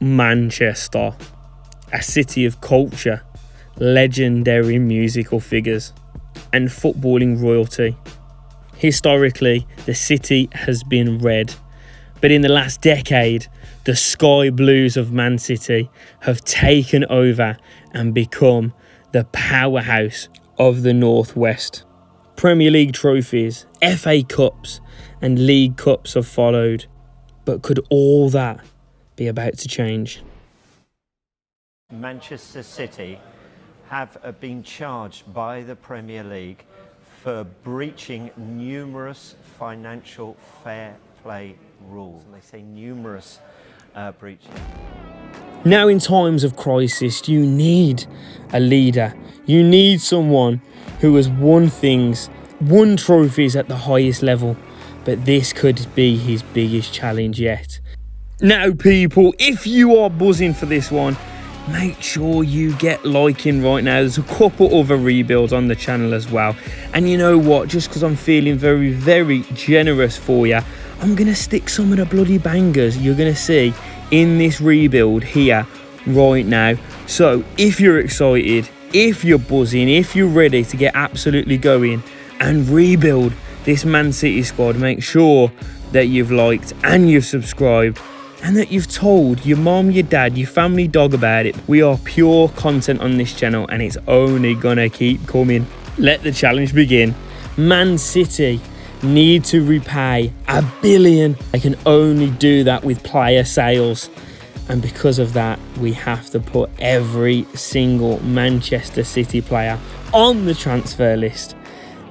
Manchester, a city of culture, legendary musical figures, and footballing royalty. Historically, the city has been red, but in the last decade, the Sky Blues of Man City have taken over and become the powerhouse of the Northwest. Premier League trophies, FA Cups, and League Cups have followed, but could all that be about to change? Manchester City have been charged by the Premier League for breaching numerous financial fair play rules. And they say numerous breaches. Now in times of crisis, you need a leader. You need someone who has won things, won trophies at the highest level, but this could be his biggest challenge yet. Now people, if you are buzzing for this one, make sure you get liking right now. There's a couple other rebuilds on the channel as well. And you know what, just because I'm feeling very, very generous for you, I'm going to stick some of the bloody bangers you're going to see in this rebuild here right now. So if you're excited, if you're buzzing, if you're ready to get absolutely going and rebuild this Man City squad, make sure that you've liked and you've subscribed and that you've told your mom, your dad, your family dog about it. We are pure content on this channel and it's only gonna keep coming. Let the challenge begin. Man City need to repay $1 billion. They can only do that with player sales. And because of that, we have to put every single Manchester City player on the transfer list.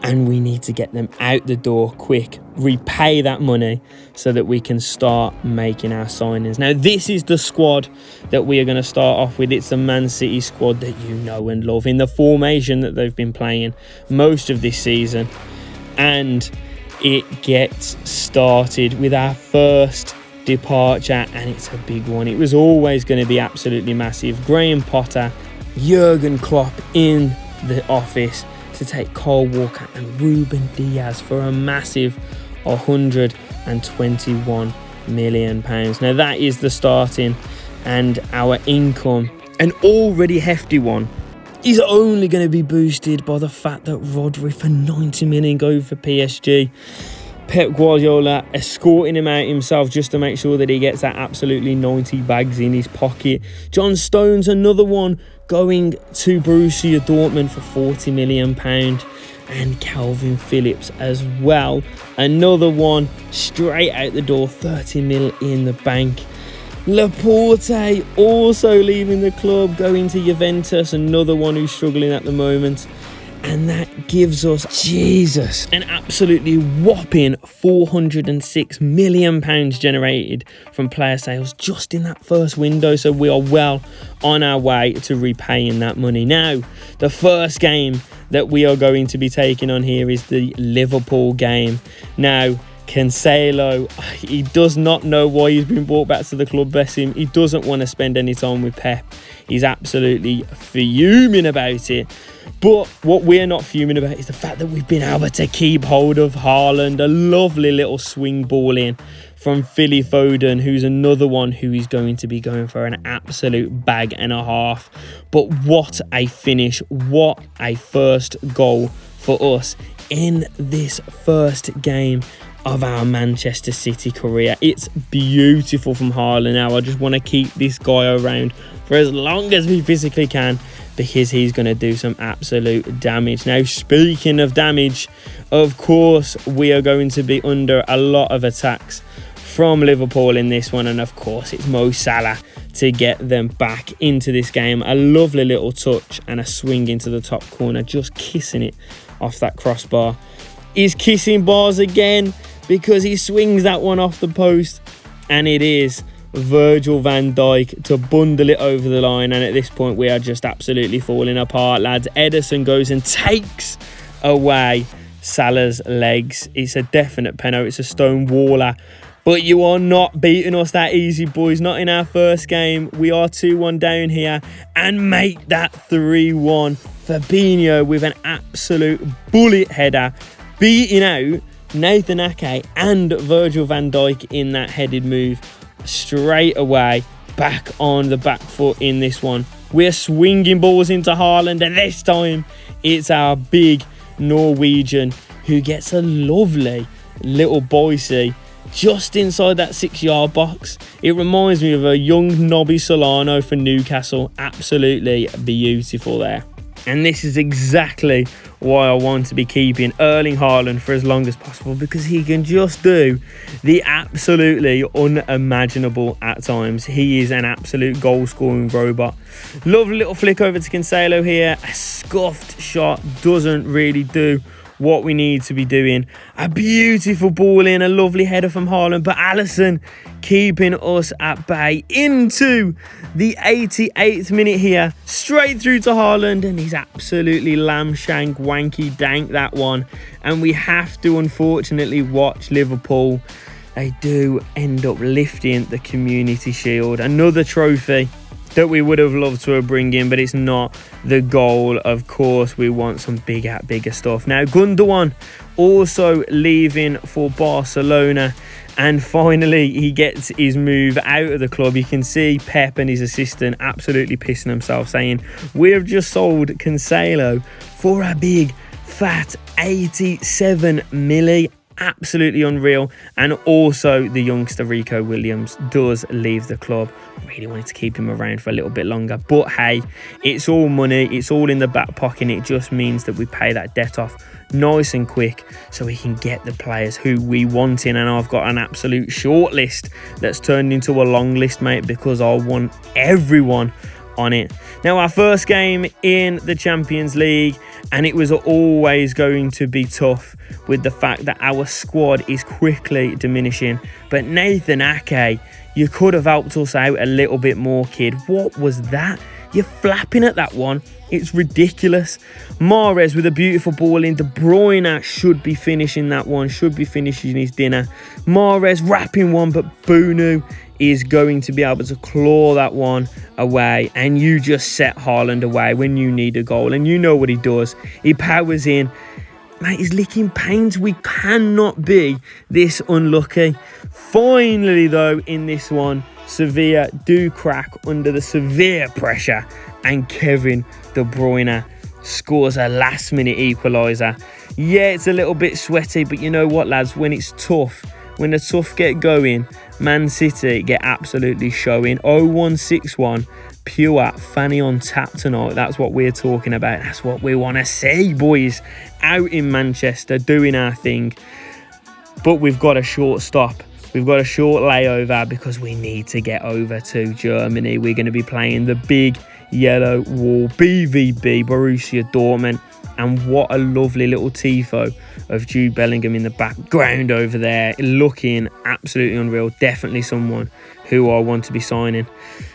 And we need to get them out the door quick, repay that money so that we can start making our signings. Now, this is the squad that we are going to start off with. It's the Man City squad that you know and love in the formation that they've been playing most of this season. And it gets started with our first departure, and it's a big one. It was always going to be absolutely massive. Graham Potter, Jurgen Klopp in the office to take Kyle Walker and Ruben Diaz for a massive £121 million. Now that is the starting, and our income, an already hefty one, is only going to be boosted by the fact that Rodri for 90 million go for PSG. Pep Guardiola escorting him out himself just to make sure that he gets that absolutely 90 bags in his pocket. John Stones, another one, going to Borussia Dortmund for £40 million. And Calvin Phillips as well, another one straight out the door, 30 mil in the bank. Laporte also leaving the club, going to Juventus, another one who's struggling at the moment. And that gives us, Jesus, an absolutely whopping £406 million generated from player sales just in that first window. So we are well on our way to repaying that money. Now, the first game that we are going to be taking on here is the Liverpool game. Now, Cancelo, he does not know why he's been brought back to the club, bless him. He doesn't want to spend any time with Pep. He's absolutely fuming about it. But what we're not fuming about is the fact that we've been able to keep hold of Haaland. A lovely little swing ball in from Philly Foden, who's another one who is going to be going for an absolute bag and a half. But what a finish. What a first goal for us in this first game of our Manchester City career. It's beautiful from Haaland. Now I just want to keep this guy around for as long as we physically can, because he's going to do some absolute damage. Now, speaking of damage, of course we are going to be under a lot of attacks from Liverpool in this one, and of course it's Mo Salah to get them back into this game. A lovely little touch and a swing into the top corner, just kissing it off that crossbar. He's kissing bars again because he swings that one off the post, and it is Virgil van Dijk to bundle it over the line. And at this point we are just absolutely falling apart, lads. Ederson goes and takes away Salah's legs. It's a definite penalty. It's a stone waller. But you are not beating us that easy, boys. Not in our first game. We are 2-1 down here and make that 3-1. Fabinho with an absolute bullet header, beating out Nathan Ake and Virgil van Dijk in that headed move straight away. back on the back foot in this one. We're swinging balls into Haaland, and this time it's our big Norwegian who gets a lovely little boise just inside that 6-yard box. It reminds me of a young Nobby Solano for Newcastle. Absolutely beautiful there. And this is exactly why I want to be keeping Erling Haaland for as long as possible, because he can just do the absolutely unimaginable at times. He is an absolute goal-scoring robot. Lovely little flick over to Cancelo here. A scuffed shot doesn't really do what we need to be doing. A beautiful ball in, a lovely header from Haaland, but Alisson keeping us at bay into the 88th minute here, straight through to Haaland, and he's absolutely lamb shank wanky dank that one. And we have to unfortunately watch Liverpool. They do end up lifting the Community Shield, another trophy that we would have loved to have bring in, but it's not the goal. Of course, we want some bigger stuff. Now, Gundogan also leaving for Barcelona, and finally he gets his move out of the club. You can see Pep and his assistant absolutely pissing themselves, saying, we've just sold Cancelo for a big fat 87 milli. Absolutely unreal. And also the youngster Rico Williams does leave the club. Really wanted to keep him around for a little bit longer, but hey, it's all money, it's all in the back pocket. It just means that we pay that debt off nice and quick so we can get the players who we want in. And I've got an absolute short list that's turned into a long list, mate, because I want everyone on it. Now, our first game in the Champions League, and it was always going to be tough with the fact that our squad is quickly diminishing. But Nathan Ake, you could have helped us out a little bit more, kid. What was that? You're flapping at that one. It's ridiculous. Mahrez with a beautiful ball in. De Bruyne should be finishing that one, should be finishing his dinner. Mahrez wrapping one, but Bunu is going to be able to claw that one away, and you just set Haaland away when you need a goal, and you know what he does. He powers in. Mate, he's licking pains. We cannot be this unlucky. Finally, though, in this one, Sevilla do crack under the severe pressure, and Kevin De Bruyne scores a last-minute equaliser. Yeah, it's a little bit sweaty, but you know what, lads? When it's tough, when the tough get going, Man City get absolutely showing. 0-1-6-1, pure fanny on tap tonight. That's what we're talking about. That's what we want to see, boys. Out in Manchester, doing our thing. But we've got a short stop. We've got a short layover because we need to get over to Germany. We're going to be playing the big yellow wall, BVB, Borussia Dortmund. And what a lovely little tifo of Jude Bellingham in the background over there, looking absolutely unreal. Definitely someone who I want to be signing.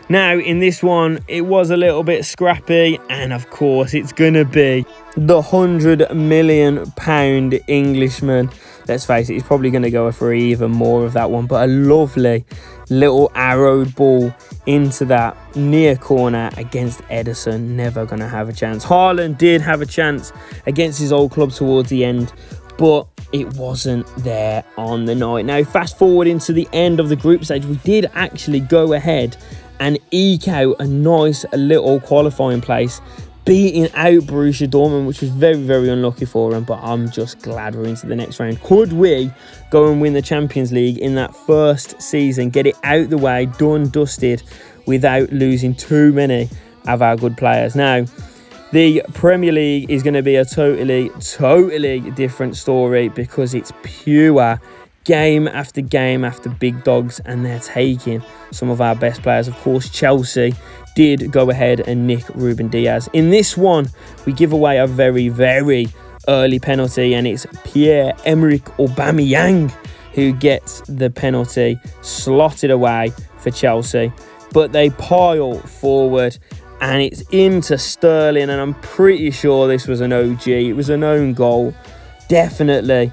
Now, in this one, it was a little bit scrappy, and of course, it's going to be the £100 million Englishman. Let's face it, he's probably going to go for even more of that one, but a lovely little arrowed ball into that near corner against Ederson. Never going to have a chance. Haaland did have a chance against his old club towards the end, but it wasn't there on the night. Now, fast forward into the end of the group stage, we did actually go ahead and eke out a nice little qualifying place, beating out Borussia Dortmund, which was very, very unlucky for them, but I'm just glad we're into the next round. Could we go and win the Champions League in that first season, get it out the way, done, dusted, without losing too many of our good players? Now, the Premier League is going to be a totally different story, because it's pure game after game after big dogs, and they're taking some of our best players. Of course, Chelsea did go ahead and nick Ruben Diaz. In this one, we give away a very, very early penalty, and it's Pierre-Emerick Aubameyang who gets the penalty slotted away for Chelsea. But they pile forward, and it's into Sterling, and I'm pretty sure this was an OG. It was an own goal, definitely.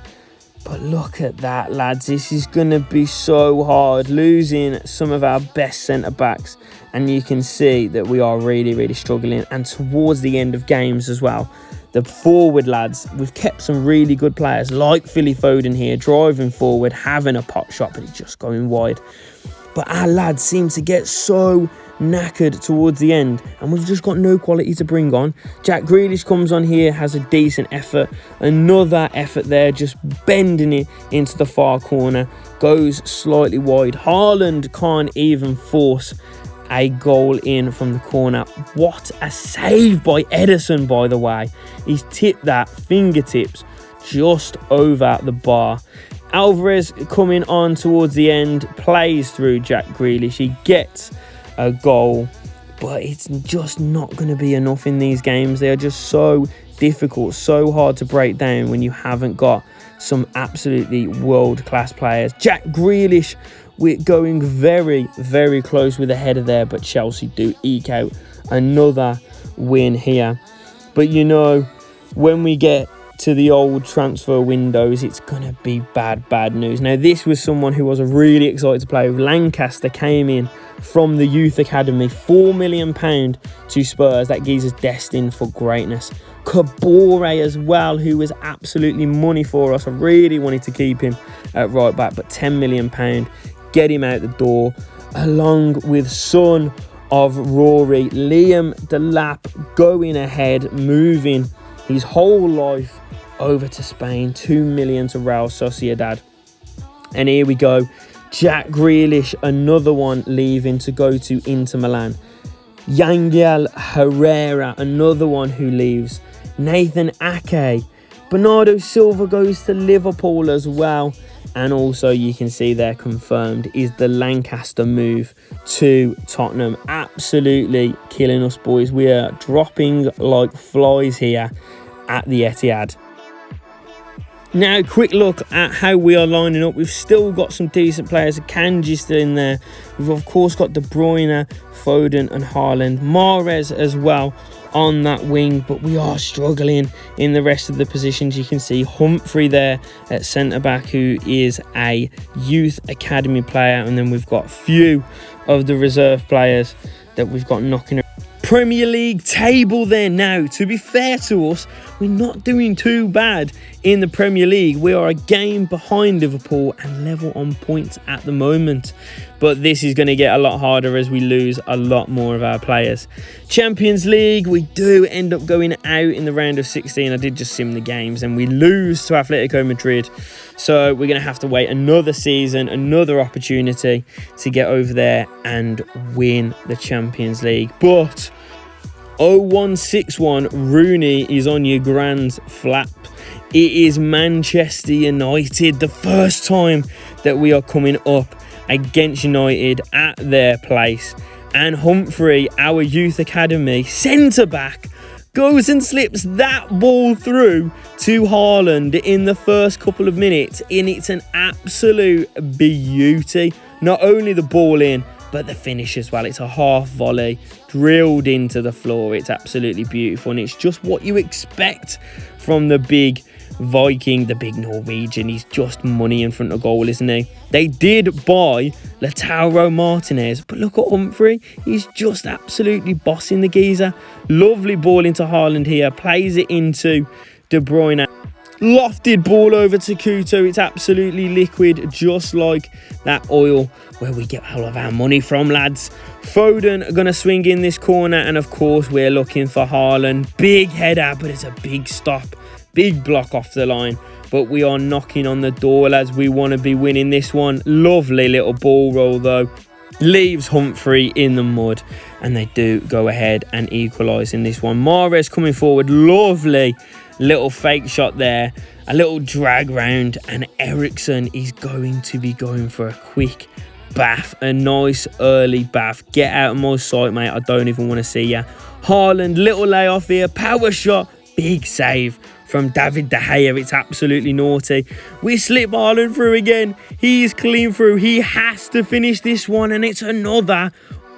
But look at that, lads. This is going to be so hard, losing some of our best centre-backs. And you can see that we are really, really struggling. And towards the end of games as well, the forward lads, we've kept some really good players like Philly Foden here, driving forward, having a pot shot, but it's just going wide. but our lads seem to get so knackered towards the end, and we've just got no quality to bring on. Jack Grealish comes on here, has a decent effort, another effort there, just bending it into the far corner, goes slightly wide. Haaland can't even force a goal in from the corner. What a save by Ederson, by the way. He's tipped that fingertips just over the bar. Alvarez coming on towards the end, plays through Jack Grealish. He gets a goal, but it's just not going to be enough in these games. They are just so difficult, so hard to break down when you haven't got some absolutely world-class players. Jack Grealish, we're going very, very close with a header there, but Chelsea do eke out another win here. But you know, when we get to the old transfer windows, it's going to be bad news. Now, this was someone who was really excited to play with. Lancaster came in from the youth academy, £4 million to Spurs. That geezer's destined for greatness. Kabore as well, who was absolutely money for us. I really wanted to keep him at right back, but £10 million, get him out the door, along with son of Rory, Liam Delap, going ahead, moving his whole life over to Spain, $2 million to Real Sociedad. And here we go, Jack Grealish, another one leaving to go to Inter Milan. Yangel Herrera, another one who leaves. Nathan Ake. Bernardo Silva goes to Liverpool as well. And also you can see there confirmed is the Lancaster move to Tottenham. Absolutely killing us, boys. We are dropping like flies here at the Etihad. Now, quick look at how we are lining up. We've still got some decent players. Kanji's still in there. We've, of course, got De Bruyne, Foden and Haaland. Mahrez as well on that wing, but we are struggling in the rest of the positions. You can see Humphrey there at centre-back, who is a youth academy player. And then we've got a few of the reserve players that we've got knocking around. Premier League table there now. To be fair to us, we're not doing too bad in the Premier League. We are a game behind Liverpool and level on points at the moment. But this is going to get a lot harder as we lose a lot more of our players. Champions League, we do end up going out in the round of 16. I did just sim the games, and we lose to Atletico Madrid. So we're going to have to wait another season, another opportunity to get over there and win the Champions League. But 0161 Rooney is on your grand flap. It is Manchester United, the first time that we are coming up against United at their place. And Humphrey, our youth academy centre-back, goes and slips that ball through to Haaland in the first couple of minutes. And it's an absolute beauty. Not only the ball in, but the finish as well. It's a half volley drilled into the floor. It's absolutely beautiful, and it's just what you expect from the big Viking, the big Norwegian. He's just money in front of goal, isn't he? They did buy Lautaro Martinez, but look at Humphrey. He's just absolutely bossing the geezer. Lovely ball into Haaland here. Plays it into De Bruyne. Lofted ball over to Couto. It's absolutely liquid, just like that oil where we get all of our money from, lads. Foden going to swing in this corner, and of course we're looking for Haaland. Big header, but it's a big stop. Big block off the line, but we are knocking on the door, lads. We want to be winning this one. Lovely little ball roll, though. Leaves Humphrey in the mud, and they do go ahead and equalise in this one. Mahrez coming forward. Lovely little fake shot there. A little drag round, and Eriksen is going to be going for a quick bath. A nice early bath. Get out of my sight, mate. I don't even want to see ya. Haaland, little layoff here. Power shot. Big save from David De Gea. It's absolutely naughty. We slip Haaland through again. He's clean through. He has to finish this one, and it's another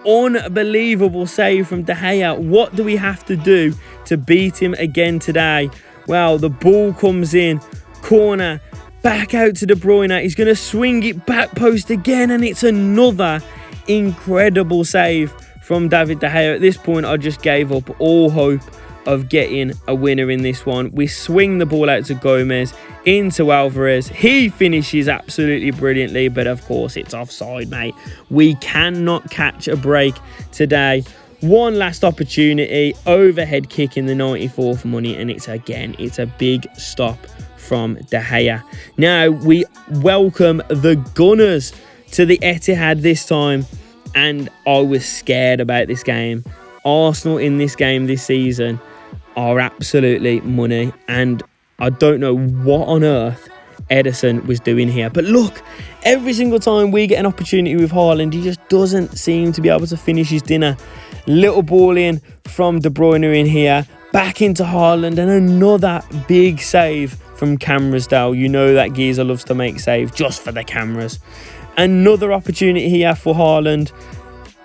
unbelievable save from De Gea. What do we have to do to beat him again today? Well, the ball comes in, corner, back out to De Bruyne. He's going to swing it back post again, and it's another incredible save from David De Gea. At this point, I just gave up all hope of getting a winner in this one. We swing the ball out to Gomez, into Alvarez. He finishes absolutely brilliantly, but of course it's offside, mate. We cannot catch a break today. One last opportunity, overhead kick in the 94th money, and it's a big stop from De Gea. Now we welcome the Gunners to the Etihad this time, and I was scared about this game. Arsenal in this game this season are absolutely money, and I don't know what on earth Ederson was doing here. But look, every single time we get an opportunity with Haaland, he just doesn't seem to be able to finish his dinner. Little ball in from De Bruyne in here, back into Haaland, and another big save from Camrasdale. You know that geezer loves to make saves just for the cameras. Another opportunity here for Haaland.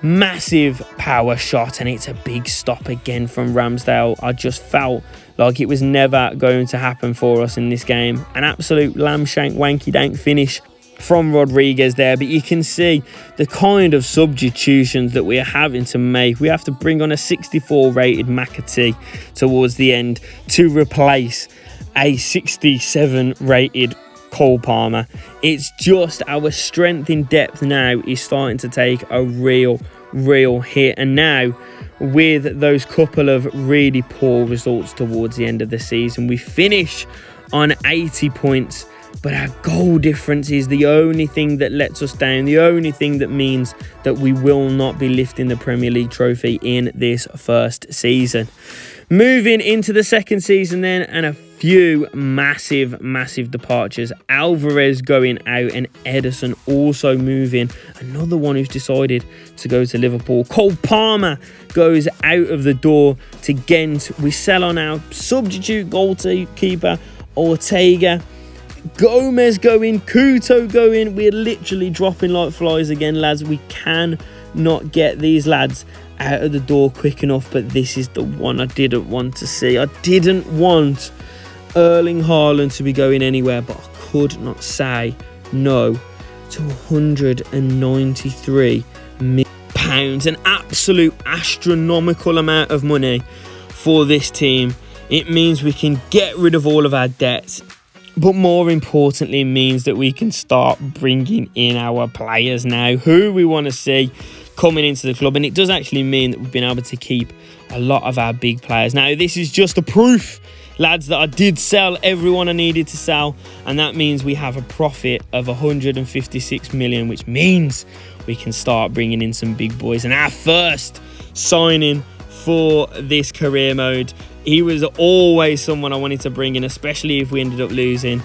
Massive power shot, and it's a big stop again from Ramsdale. I just felt like it was never going to happen for us in this game. An absolute lamb shank wanky dank finish from Rodriguez there, but you can see the kind of substitutions that we are having to make. We have to bring on a 64 rated McAtee towards the end to replace a 67 rated Cole Palmer. It's just our strength in depth now is starting to take a real hit, and now with those couple of really poor results towards the end of the season, we finish on 80 points, but our goal difference is the only thing that lets us down, the only thing that means that we will not be lifting the Premier League trophy in this first season. Moving into the second season then, and a few massive departures. Alvarez going out and Ederson also moving. Another one who's decided to go to Liverpool. Cole Palmer goes out of the door to Ghent. We sell on our substitute goalkeeper Ortega. Gomez going, Couto going. We're literally dropping like flies again, lads. We cannot get these lads out of the door quick enough, but this is the one I didn't want to see. I didn't want Erling Haaland to be going anywhere, but I could not say no to £193 million. An absolute astronomical amount of money for this team. It means we can get rid of all of our debts, but more importantly, it means that we can start bringing in our players now who we want to see coming into the club, and it does actually mean that we've been able to keep a lot of our big players. Now, this is just a proof, lads, that I did sell everyone I needed to sell, and that means we have a profit of 156 million, which means we can start bringing in some big boys. And our first signing for this career mode, he was always someone I wanted to bring in, especially if we ended up losing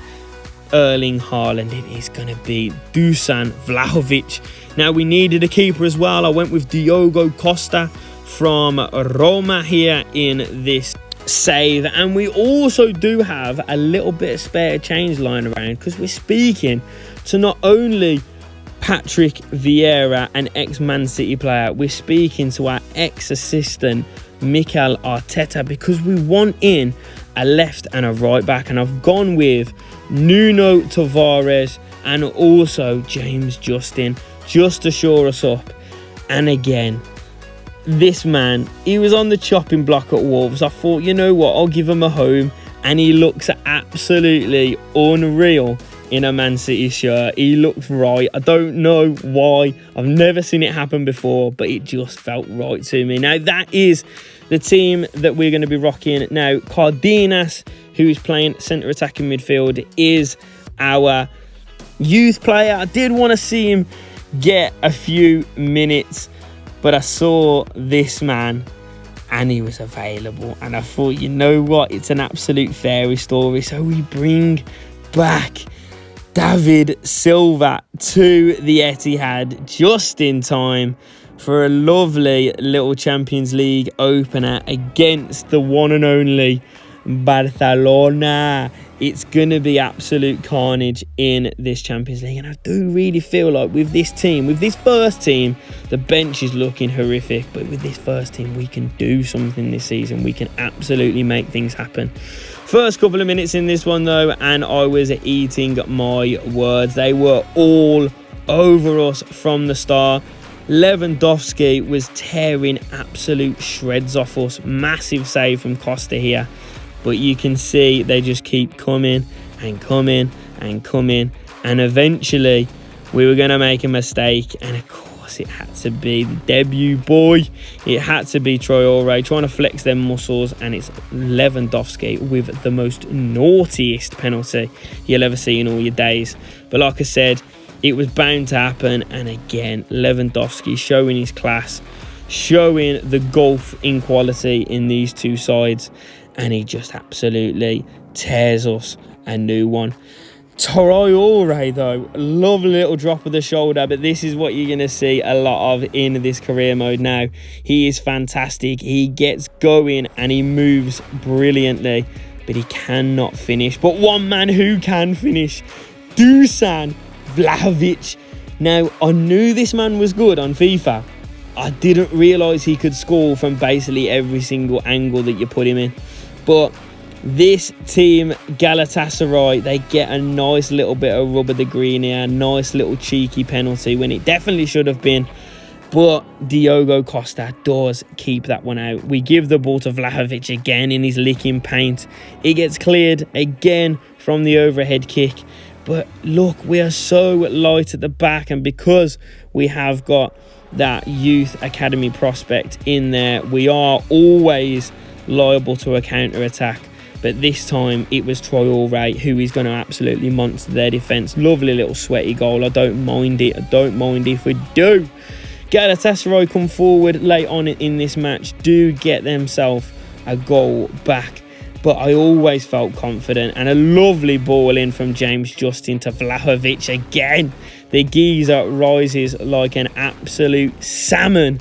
Erling Haaland. It is going to be Dusan Vlahovic. Now, we needed a keeper as well. I went with Diogo Costa from Roma here in this save, and we also do have a little bit of spare change lying around because we're speaking to not only Patrick Vieira, an ex-Man City player, we're speaking to our ex-assistant Mikel Arteta, because we want in a left and a right back, and I've gone with Nuno Tavares and also James Justin just to shore us up. And again, this man, he was on the chopping block at Wolves. I thought, you know what, I'll give him a home, and he looks absolutely unreal in a Man City shirt. He looked right. I don't know why. I've never seen it happen before, but it just felt right to me. Now, that is the team that we're going to be rocking. Now, Cardenas, who is playing centre attacking midfield, is our youth player. I did want to see him get a few minutes, but I saw this man and he was available, and I thought, you know what, it's an absolute fairy story. So we bring back David Silva to the Etihad just in time for a lovely little Champions League opener against the one and only Barcelona. It's going to be absolute carnage in this Champions League, and I do really feel like with this team, with this first team, the bench is looking horrific, but with this first team, we can do something this season. We can absolutely make things happen. First couple of minutes in this one though, and I was eating my words. They were all over us from the start. Lewandowski was tearing absolute shreds off us. Massive save from Costa here. But you can see they just keep coming and coming and coming. And eventually we were going to make a mistake. And of course it had to be the debut boy. It had to be Traore trying to flex them muscles. And it's Lewandowski with the most naughtiest penalty you'll ever see in all your days. But like I said, it was bound to happen. And again, Lewandowski showing his class, showing the gulf in quality in these two sides. And he just absolutely tears us a new one. Traore, though, lovely little drop of the shoulder, but this is what you're going to see a lot of in this career mode now. He is fantastic. He gets going and he moves brilliantly, but he cannot finish. But one man who can finish, Dusan Vlahovic. Now, I knew this man was good on FIFA. I didn't realise he could score from basically every single angle that you put him in. But this team, Galatasaray, they get a nice little bit of rub of the green here. Nice little cheeky penalty when it definitely should have been. But Diogo Costa does keep that one out. We give the ball to Vlahovic again in his licking paint. It gets cleared again from the overhead kick. But look, we are so light at the back. And because we have got that youth academy prospect in there, we are always liable to a counter-attack. But this time it was Traore who is going to absolutely monster their defence. Lovely little sweaty goal. I don't mind it. I don't mind if we do. Galatasaray come forward late on in this match, do get themselves a goal back. But I always felt confident. And a lovely ball in from James Justin to Vlahovic again. The geezer rises like an absolute salmon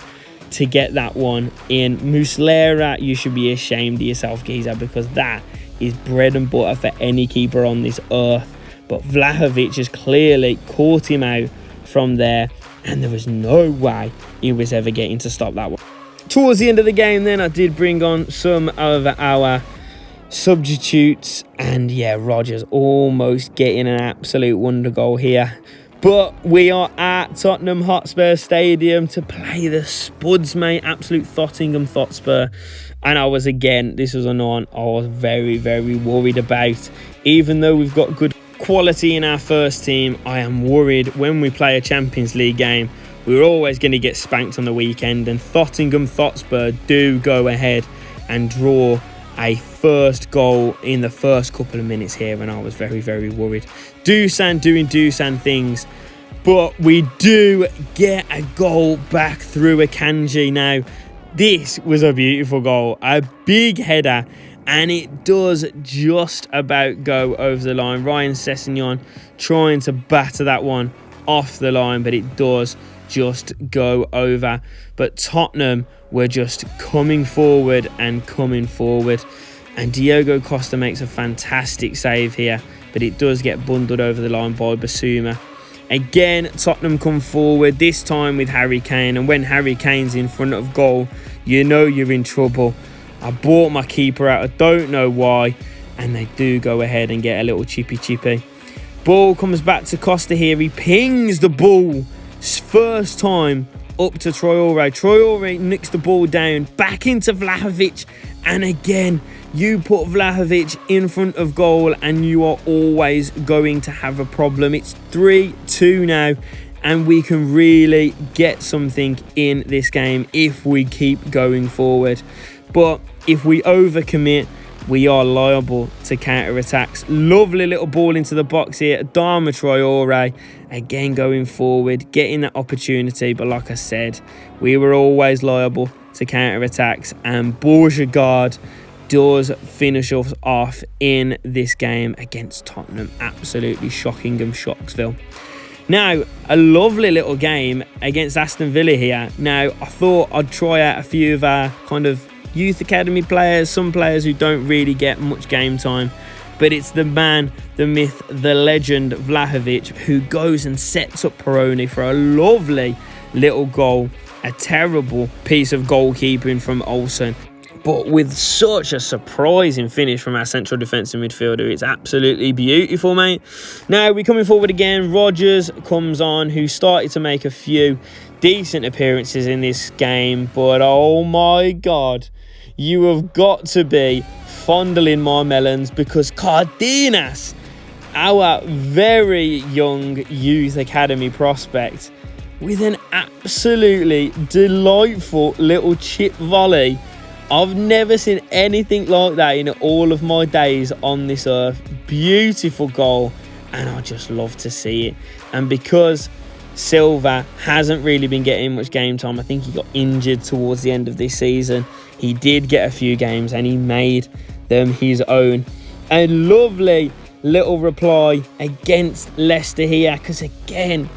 to get that one in. Muslera, you should be ashamed of yourself, geezer, because that is bread and butter for any keeper on this earth. But Vlahovic has clearly caught him out from there, and there was no way he was ever getting to stop that one. Towards the end of the game then, I did bring on some of our substitutes, and yeah, Rodgers almost getting an absolute wonder goal here. But we are at Tottenham Hotspur Stadium to play the Spuds, mate. Absolute Tottingham Hotspur. And this was an one I was very, very worried about. Even though we've got good quality in our first team, I am worried when we play a Champions League game. We're always going to get spanked on the weekend. And Tottenham Hotspur do go ahead and draw a first goal in the first couple of minutes here, and I was very, very worried. Dusan doing Dusan things, but we do get a goal back through Akanji. Now, this was a beautiful goal, a big header, and it does just about go over the line. Ryan Sessegnon trying to batter that one off the line, but it does just go over. But Tottenham were just coming forward and coming forward, and Diogo Costa makes a fantastic save here, but it does get bundled over the line by Basuma. Again, Tottenham come forward, this time with Harry Kane, and when Harry Kane's in front of goal, you know you're in trouble. I bought my keeper out, I don't know why, and they do go ahead and get a little chippy. Ball comes back to Costa here, he pings the ball, first time up to Traore. Traore nicks the ball down, back into Vlahovic, and again, you put Vlahovic in front of goal and you are always going to have a problem. It's 3-2 now, and we can really get something in this game if we keep going forward. But if we overcommit, we are liable to counter-attacks. Lovely little ball into the box here. Adama Traore, again going forward, getting that opportunity. But like I said, we were always liable to counter-attacks. And Borjegard does finish us off in this game against Tottenham. Absolutely shocking them, Shocksville. Now, a lovely little game against Aston Villa here. Now, I thought I'd try out a few of our kind of youth academy players, some players who don't really get much game time, but it's the man, the myth, the legend Vlahovic who goes and sets up Peroni for a lovely little goal. A terrible piece of goalkeeping from Olsen. but with such a surprising finish from our central defensive midfielder. It's absolutely beautiful, mate. Now, we're coming forward again. Rodgers comes on, who started to make a few decent appearances in this game, but oh my God, you have got to be fondling my melons, because Cardenas, our very young youth academy prospect, with an absolutely delightful little chip volley. I've never seen anything like that in all of my days on this earth. Beautiful goal, and I just love to see it. And because Silva hasn't really been getting much game time, I think he got injured towards the end of this season, he did get a few games and he made them his own. A lovely little reply against Leicester here, because again,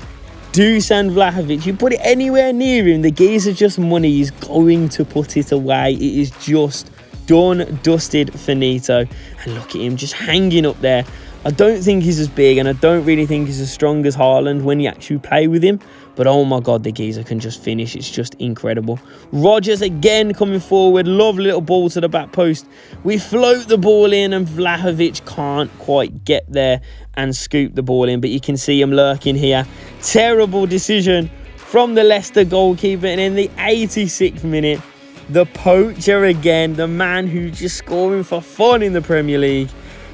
Dusan Vlahovic, you put it anywhere near him, the geezer just money, he's going to put it away. It is just done, dusted, finito. And look at him just hanging up there. I don't think he's as big, and I don't really think he's as strong as Haaland when you actually play with him. But oh my God, the geezer can just finish. It's just incredible. Rodgers again coming forward. Lovely little ball to the back post. We float the ball in, and Vlahovic can't quite get there and scoop the ball in. But you can see him lurking here. Terrible decision from the Leicester goalkeeper. And in the 86th minute, the poacher again, the man who's just scoring for fun in the Premier League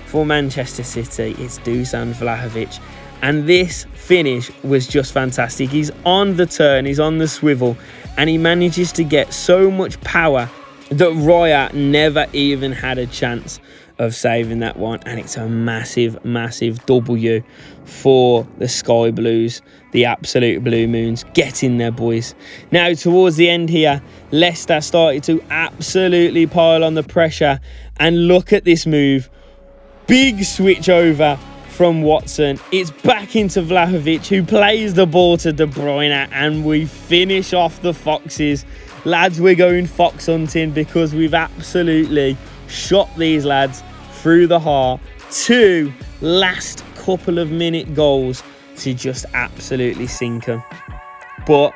for Manchester City, it's Dusan Vlahovic. And this finish was just fantastic. He's on the turn, he's on the swivel, and he manages to get so much power that Raya never even had a chance of saving that one. And it's a massive, massive W for the Sky Blues, the absolute Blue Moons. Get in there, boys. Now, towards the end here, Leicester started to absolutely pile on the pressure. And look at this move. Big switch over from Watson. It's back into Vlahovic, who plays the ball to De Bruyne, and we finish off the Foxes. Lads, we're going fox hunting, because we've absolutely shot these lads through the heart. 2 last couple of minute goals to just absolutely sink them. But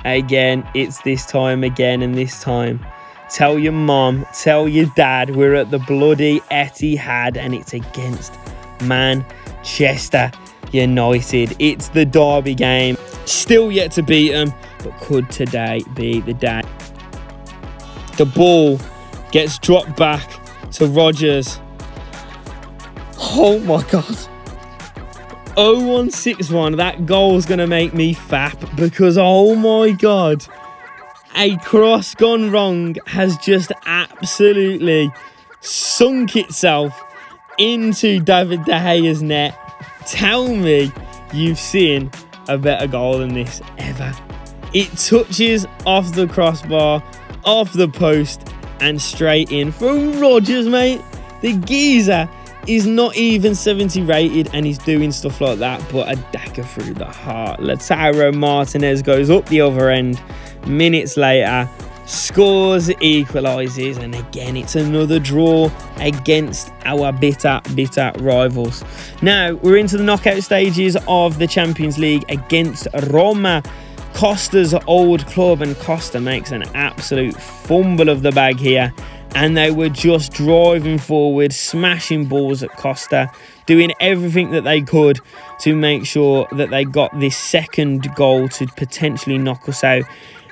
again, it's this time again, and this time, tell your mum, tell your dad, we're at the bloody Etihad, and it's against Manchester United. It's the derby game. Still yet to beat them, but could today be the day? The ball gets dropped back to Rodgers. Oh my God. 0-1-6-1. That goal's going to make me fap, because oh my God, a cross gone wrong has just absolutely sunk itself into David De Gea's net. Tell me you've seen a better goal than this ever. It touches off the crossbar, off the post, and straight in from Rodgers, mate. The geezer is not even 70 rated, and he's doing stuff like that, but a dagger through the heart. Lautaro Martinez goes up the other end. Minutes later, scores, equalises, and again it's another draw against our bitter rivals. Now we're into the knockout stages of the Champions League against Roma, Costa's old club, and Costa makes an absolute fumble of the bag here, and they were just driving forward, smashing balls at Costa, doing everything that they could to make sure that they got this second goal to potentially knock us out.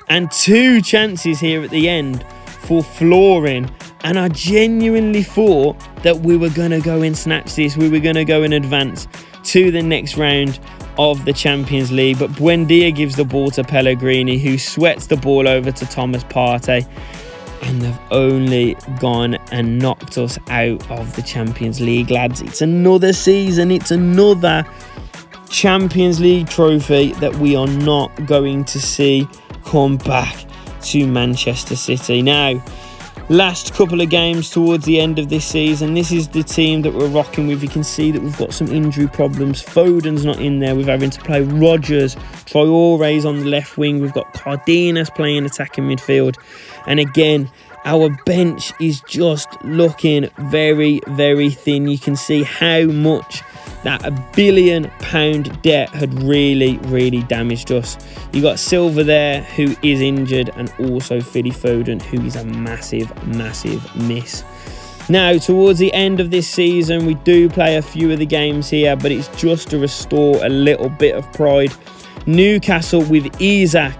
And 2 chances here at the end for flooring. And I genuinely thought that we were going to go and snatch this. We were going to go and advance to the next round of the Champions League. But Buendia gives the ball to Pellegrini, who sweats the ball over to Thomas Partey. And they've only gone and knocked us out of the Champions League, lads. It's another season. It's another Champions League trophy that we are not going to see come back to Manchester City. Now, last couple of games towards the end of this season, this is the team that we're rocking with. You can see that we've got some injury problems. Foden's not in there. We're having to play Rodgers, Traore's on the left wing. We've got Cardenas playing attacking midfield. And again, our bench is just looking very, very thin. You can see how much that £1 billion debt had really, really damaged us. You got Silva there, who is injured, and also Philly Foden, who is a massive, massive miss. Now, towards the end of this season, we do play a few of the games here, but it's just to restore a little bit of pride. Newcastle with Isaac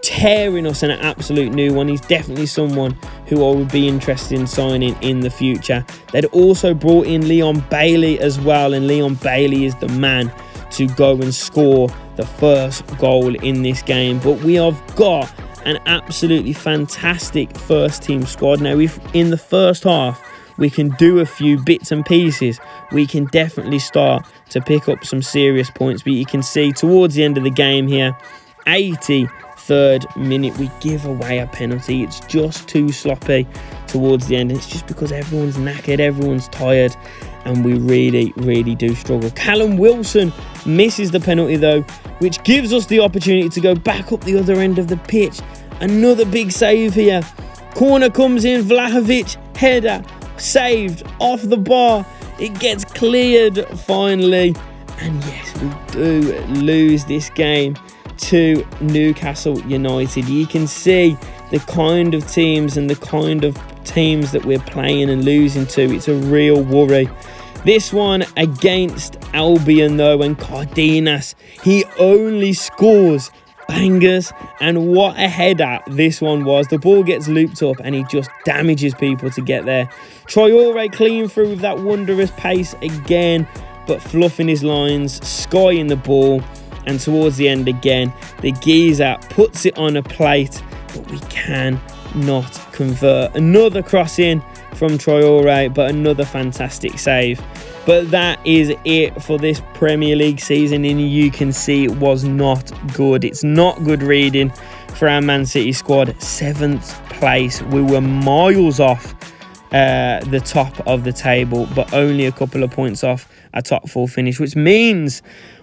tearing us an absolute new one. He's definitely someone who I would be interested in signing in the future. They'd also brought in Leon Bailey as well, and Leon Bailey is the man to go and score the first goal in this game. But we have got an absolutely fantastic first team squad. Now, if in the first half we can do a few bits and pieces, we can definitely start to pick up some serious points. But you can see towards the end of the game here, 83rd minute, we give away a penalty. It's just too sloppy towards the end. It's just because everyone's knackered, everyone's tired, and we really, really do struggle. Callum Wilson misses the penalty though, which gives us the opportunity to go back up the other end of the pitch. Another big save here. Corner comes in, Vlahovic, header, saved off the bar. It gets cleared finally. And yes, we do lose this game to Newcastle United. You can see the kind of teams and the kind of teams that we're playing and losing to. It's a real worry. This one against Albion though, and Cardenas, he only scores bangers, and what a header this one was. The ball gets looped up and he just damages people to get there. Traore clean through with that wondrous pace again, but fluffing his lines, skying the ball, and towards the end again, the geezer puts it on a plate, but we cannot convert. Another cross in from Traore, but another fantastic save. But that is it for this Premier League season, and you can see it was not good. It's not good reading for our Man City squad. 7th place. We were miles off the top of the table, but only a couple of points off a top 4 finish, which means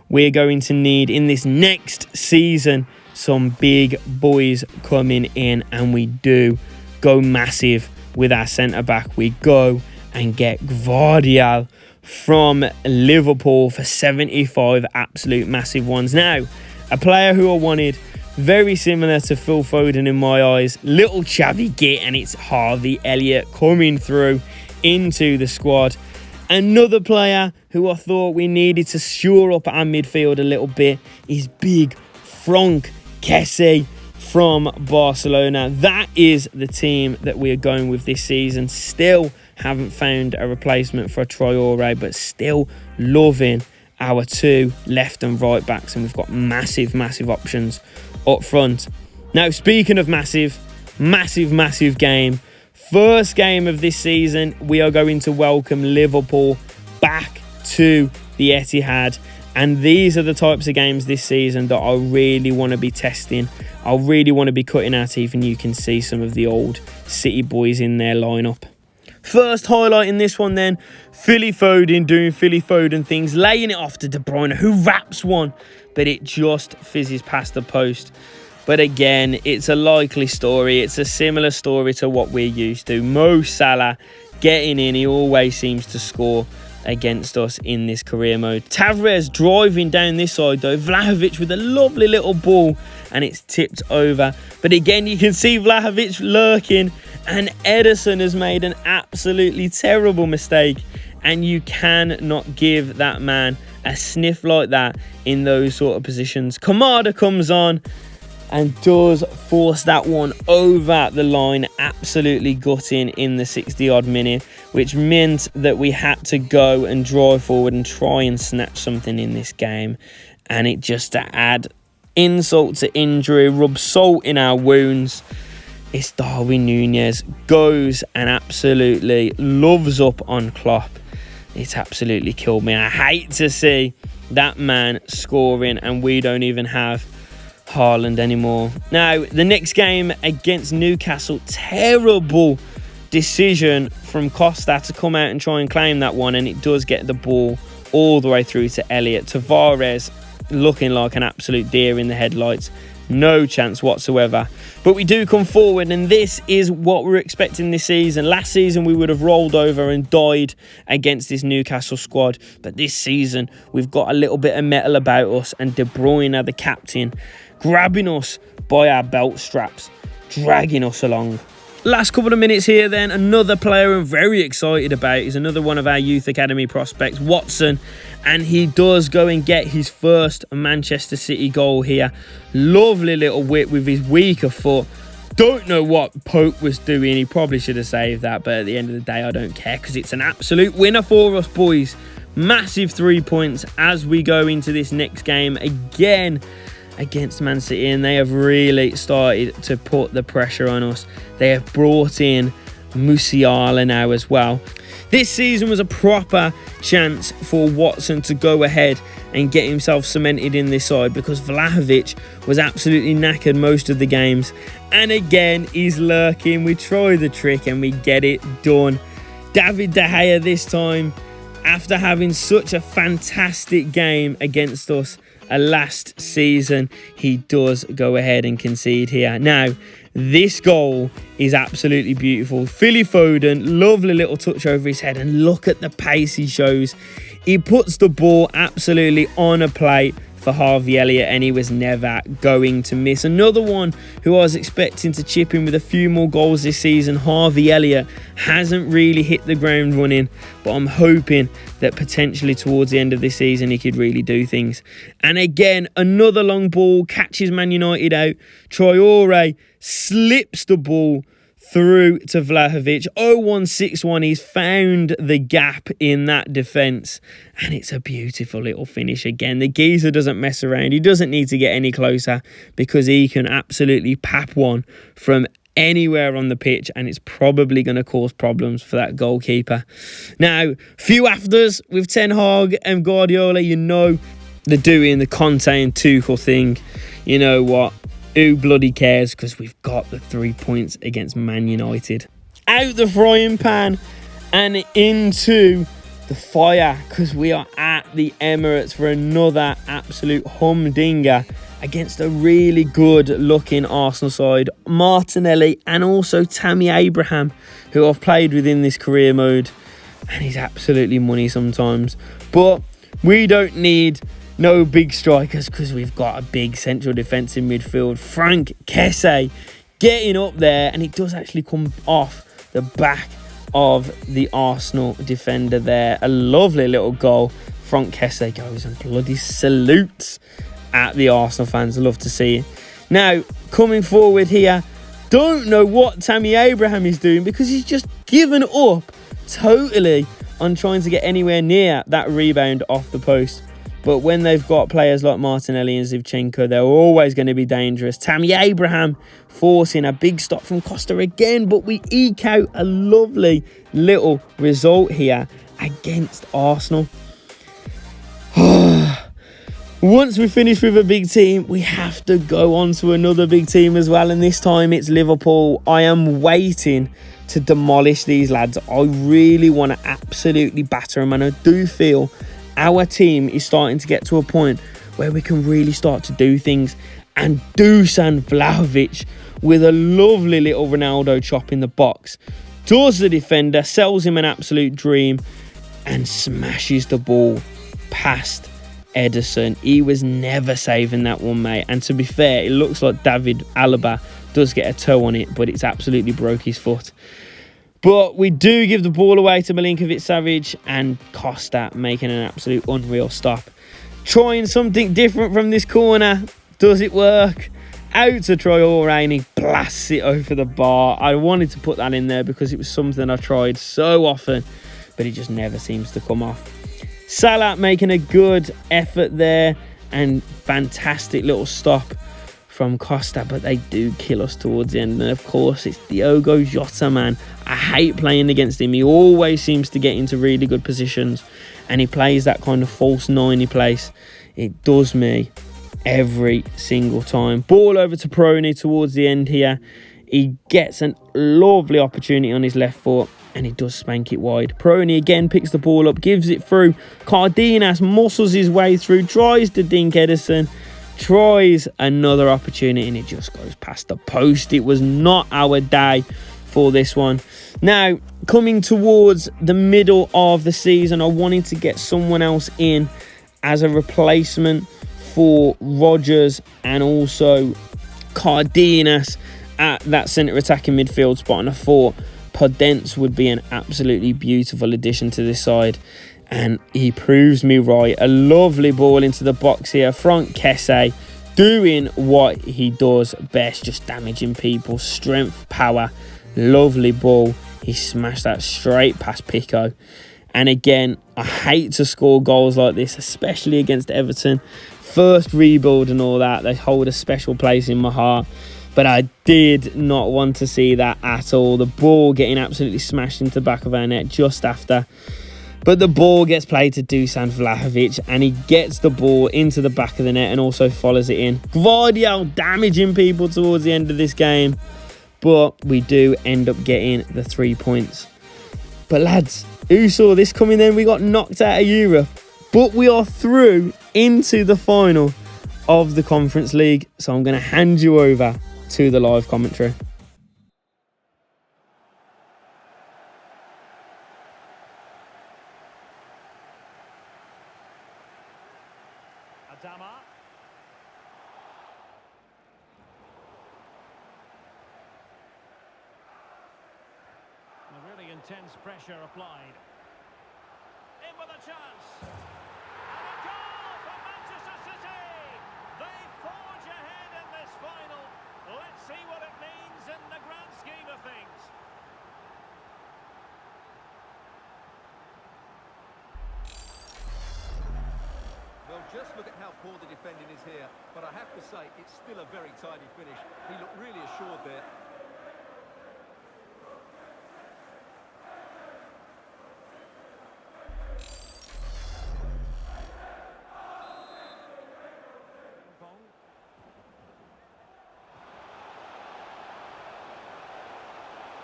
we're going to need in this next season some big boys coming in, and we do go massive with our centre-back. We go and get Gvardiol from Liverpool for 75 absolute massive ones. Now, a player who I wanted, very similar to Phil Foden in my eyes, little chavvy git, and it's Harvey Elliott coming through into the squad. Another player who I thought we needed to shore up our midfield a little bit is big Franck Kessie from Barcelona. That is the team that we are going with this season. Still haven't found a replacement for Traore, but still loving our 2 left and right backs, and we've got massive, massive options up front. Now, speaking of massive, massive, massive game, first game of this season, we are going to welcome Liverpool back to the Etihad. And these are the types of games this season that I really want to be testing. I really want to be cutting our teeth, and you can see some of the old City boys in their lineup. First highlight in this one then, Philly Foden doing Philly Foden things, laying it off to De Bruyne, who wraps one, but it just fizzes past the post. But again, it's a likely story. It's a similar story to what we're used to. Mo Salah getting in, he always seems to score against us in this career mode. Tavares driving down this side though, Vlahovic with a lovely little ball, and it's tipped over. But again, you can see Vlahovic lurking, and Ederson has made an absolutely terrible mistake, and you cannot give that man a sniff like that in those sort of positions. Kamada comes on and does force that one over the line, absolutely gutting in the 60-odd minute, which meant that we had to go and drive forward and try and snatch something in this game. And it just to add insult to injury, rub salt in our wounds, it's Darwin Núñez goes and absolutely loves up on Klopp. It's absolutely killed me. I hate to see that man scoring, and we don't even have Haaland anymore. Now, the next game against Newcastle, terrible decision from Costa to come out and try and claim that one, and it does get the ball all the way through to Elliott. Tavares looking like an absolute deer in the headlights, No chance whatsoever. But we do come forward, and this is what we're expecting this season. Last season, we would have rolled over and died against this Newcastle squad. But this season, we've got a little bit of metal about us, and De Bruyne, the captain, grabbing us by our belt straps, dragging us along. Last couple of minutes here then, another player I'm very excited about is another one of our youth academy prospects, Watson, and he does go and get his first Manchester City goal here. Lovely little whip with his weaker foot. Don't know what Pope was doing, he probably should have saved that, but at the end of the day I don't care because it's an absolute winner for us, boys. Massive 3 points as we go into this next game again against Man City, and they have really started to put the pressure on us. They have brought in Musiala now as well. This season was a proper chance for Watson to go ahead and get himself cemented in this side because Vlahovic was absolutely knackered most of the games. And again, he's lurking. We try the trick and we get it done. David De Gea this time, after having such a fantastic game against us last season, he does go ahead and concede here. Now, this goal is absolutely beautiful. Philly Foden, lovely little touch over his head, and look at the pace he shows. He puts the ball absolutely on a plate for Harvey Elliott, and he was never going to miss. Another one who I was expecting to chip in with a few more goals this season, Harvey Elliott, hasn't really hit the ground running, but I'm hoping that potentially towards the end of this season he could really do things. And again, another long ball catches Man United out. Traore slips the ball through to Vlahovic. 0-1-6-1. He's found the gap in that defence. And it's a beautiful little finish again. The geezer doesn't mess around. He doesn't need to get any closer because he can absolutely pap one from anywhere on the pitch, and it's probably going to cause problems for that goalkeeper. Now, few afters with Ten Hag and Guardiola, you know they're doing the Conte and Tuchel thing. You know what? Who bloody cares, because we've got the 3 points against Man United. Out the frying pan and into the fire, because we are at the Emirates for another absolute humdinger against a really good looking Arsenal side. Martinelli and also Tammy Abraham, who I've played with in this career mode, and he's absolutely money sometimes. But we don't need no big strikers because we've got a big central defensive midfield. Frank Kessie getting up there, and it does actually come off the back of the Arsenal defender there. A lovely little goal. Frank Kessie goes and bloody salutes at the Arsenal fans. I love to see it. Now, coming forward here, don't know what Tammy Abraham is doing because he's just given up totally on trying to get anywhere near that rebound off the post. But when they've got players like Martinelli and Zinchenko, they're always going to be dangerous. Tammy Abraham forcing a big stop from Costa again, but we eke out a lovely little result here against Arsenal. Once we finish with a big team, we have to go on to another big team as well, and this time it's Liverpool. I am waiting to demolish these lads. I really want to absolutely batter them, and I do feel our team is starting to get to a point where we can really start to do things. And Dusan Vlahovic with a lovely little Ronaldo chop in the box does the defender, sells him an absolute dream, and smashes the ball past Ederson. He was never saving that one, mate. And to be fair, it looks like David Alaba does get a toe on it, but it's absolutely broke his foot. But we do give the ball away to Milinkovic-Savic, and Costa making an absolute unreal stop. Trying something different from this corner. Does it work? Out to Traore, and he blasts it over the bar. I wanted to put that in there because it was something I tried so often, but it just never seems to come off. Salah making a good effort there, and fantastic little stop from Costa, but they do kill us towards the end. And of course, it's Diogo Jota, man. I hate playing against him. He always seems to get into really good positions, and he plays that kind of false 90 place. It does me every single time. Ball over to Prony towards the end here. He gets a lovely opportunity on his left foot, and he does spank it wide. Prony again picks the ball up, gives it through. Cardenas muscles his way through, tries to dink Ederson. tries another opportunity and it just goes past the post. It was not our day for this one. Now, coming towards the middle of the season, I wanted to get someone else in as a replacement for Rodgers and also Cardenas at that centre attacking midfield spot, and I thought Podence would be an absolutely beautiful addition to this side, and he proves me right. A lovely ball into the box here. Frank Kesse doing what he does best, just damaging people. Strength, power, lovely ball. He smashed that straight past Pico. And again, I hate to score goals like this, especially against Everton. First rebuild and all that, they hold a special place in my heart. But I did not want to see that at all. The ball getting absolutely smashed into the back of our net just after. But the ball gets played to Dusan Vlahovic and he gets the ball into the back of the net and also follows it in. Gvardiol damaging people towards the end of this game. But we do end up getting the 3 points. But lads, who saw this coming then? We got knocked out of Europe. But we are through into the final of the Conference League. So I'm going to hand you over to the live commentary. Adama. A really intense pressure applied. In with a chance. And a goal for Manchester City. They forge ahead in this final. Let's see what it means in the grand scheme of things. Well, just look at how poor the defending is here. But I have to say, it's still a very tidy finish. He looked really assured there.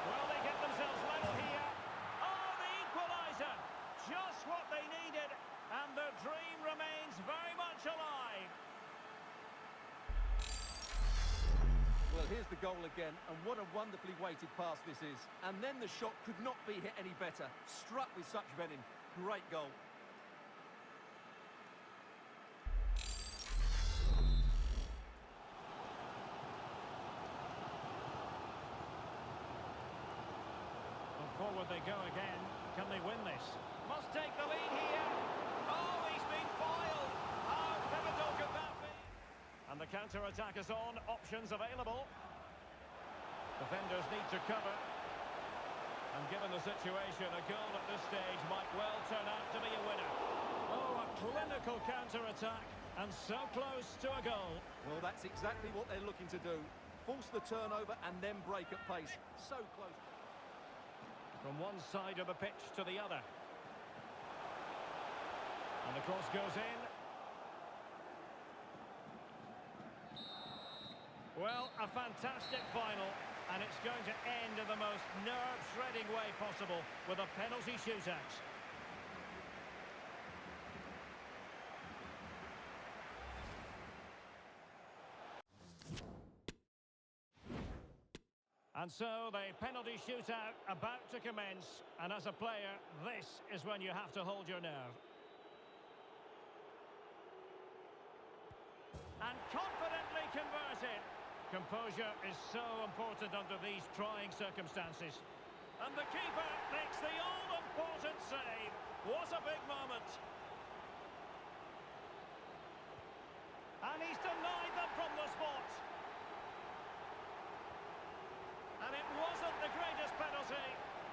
Well, they get themselves level here. Oh, the equaliser. Just what they needed. And their dream remains very much alive. Well, here's the goal again, and what a wonderfully weighted pass this is. And then the shot could not be hit any better. Struck with such venom. Great goal. And forward they go again. Can they win this? Must take the lead here. Oh, he's been foiled. How pivotal could that be? And the counter-attack is on. Options available. Defenders need to cover. And given the situation, a goal at this stage might well turn out to be a winner. Oh, a clinical counter-attack. And so close to a goal. Well, that's exactly what they're looking to do. Force the turnover and then break at pace. So close. From one side of the pitch to the other. And the cross goes in. Well, a fantastic final. And it's going to end in the most nerve-shredding way possible with a penalty shootout. And so the penalty shootout about to commence. And as a player, this is when you have to hold your nerve. And confidently converted. Composure is so important under these trying circumstances. And the keeper makes the all-important save. What a big moment. And he's denied them from the spot. And it wasn't the greatest penalty.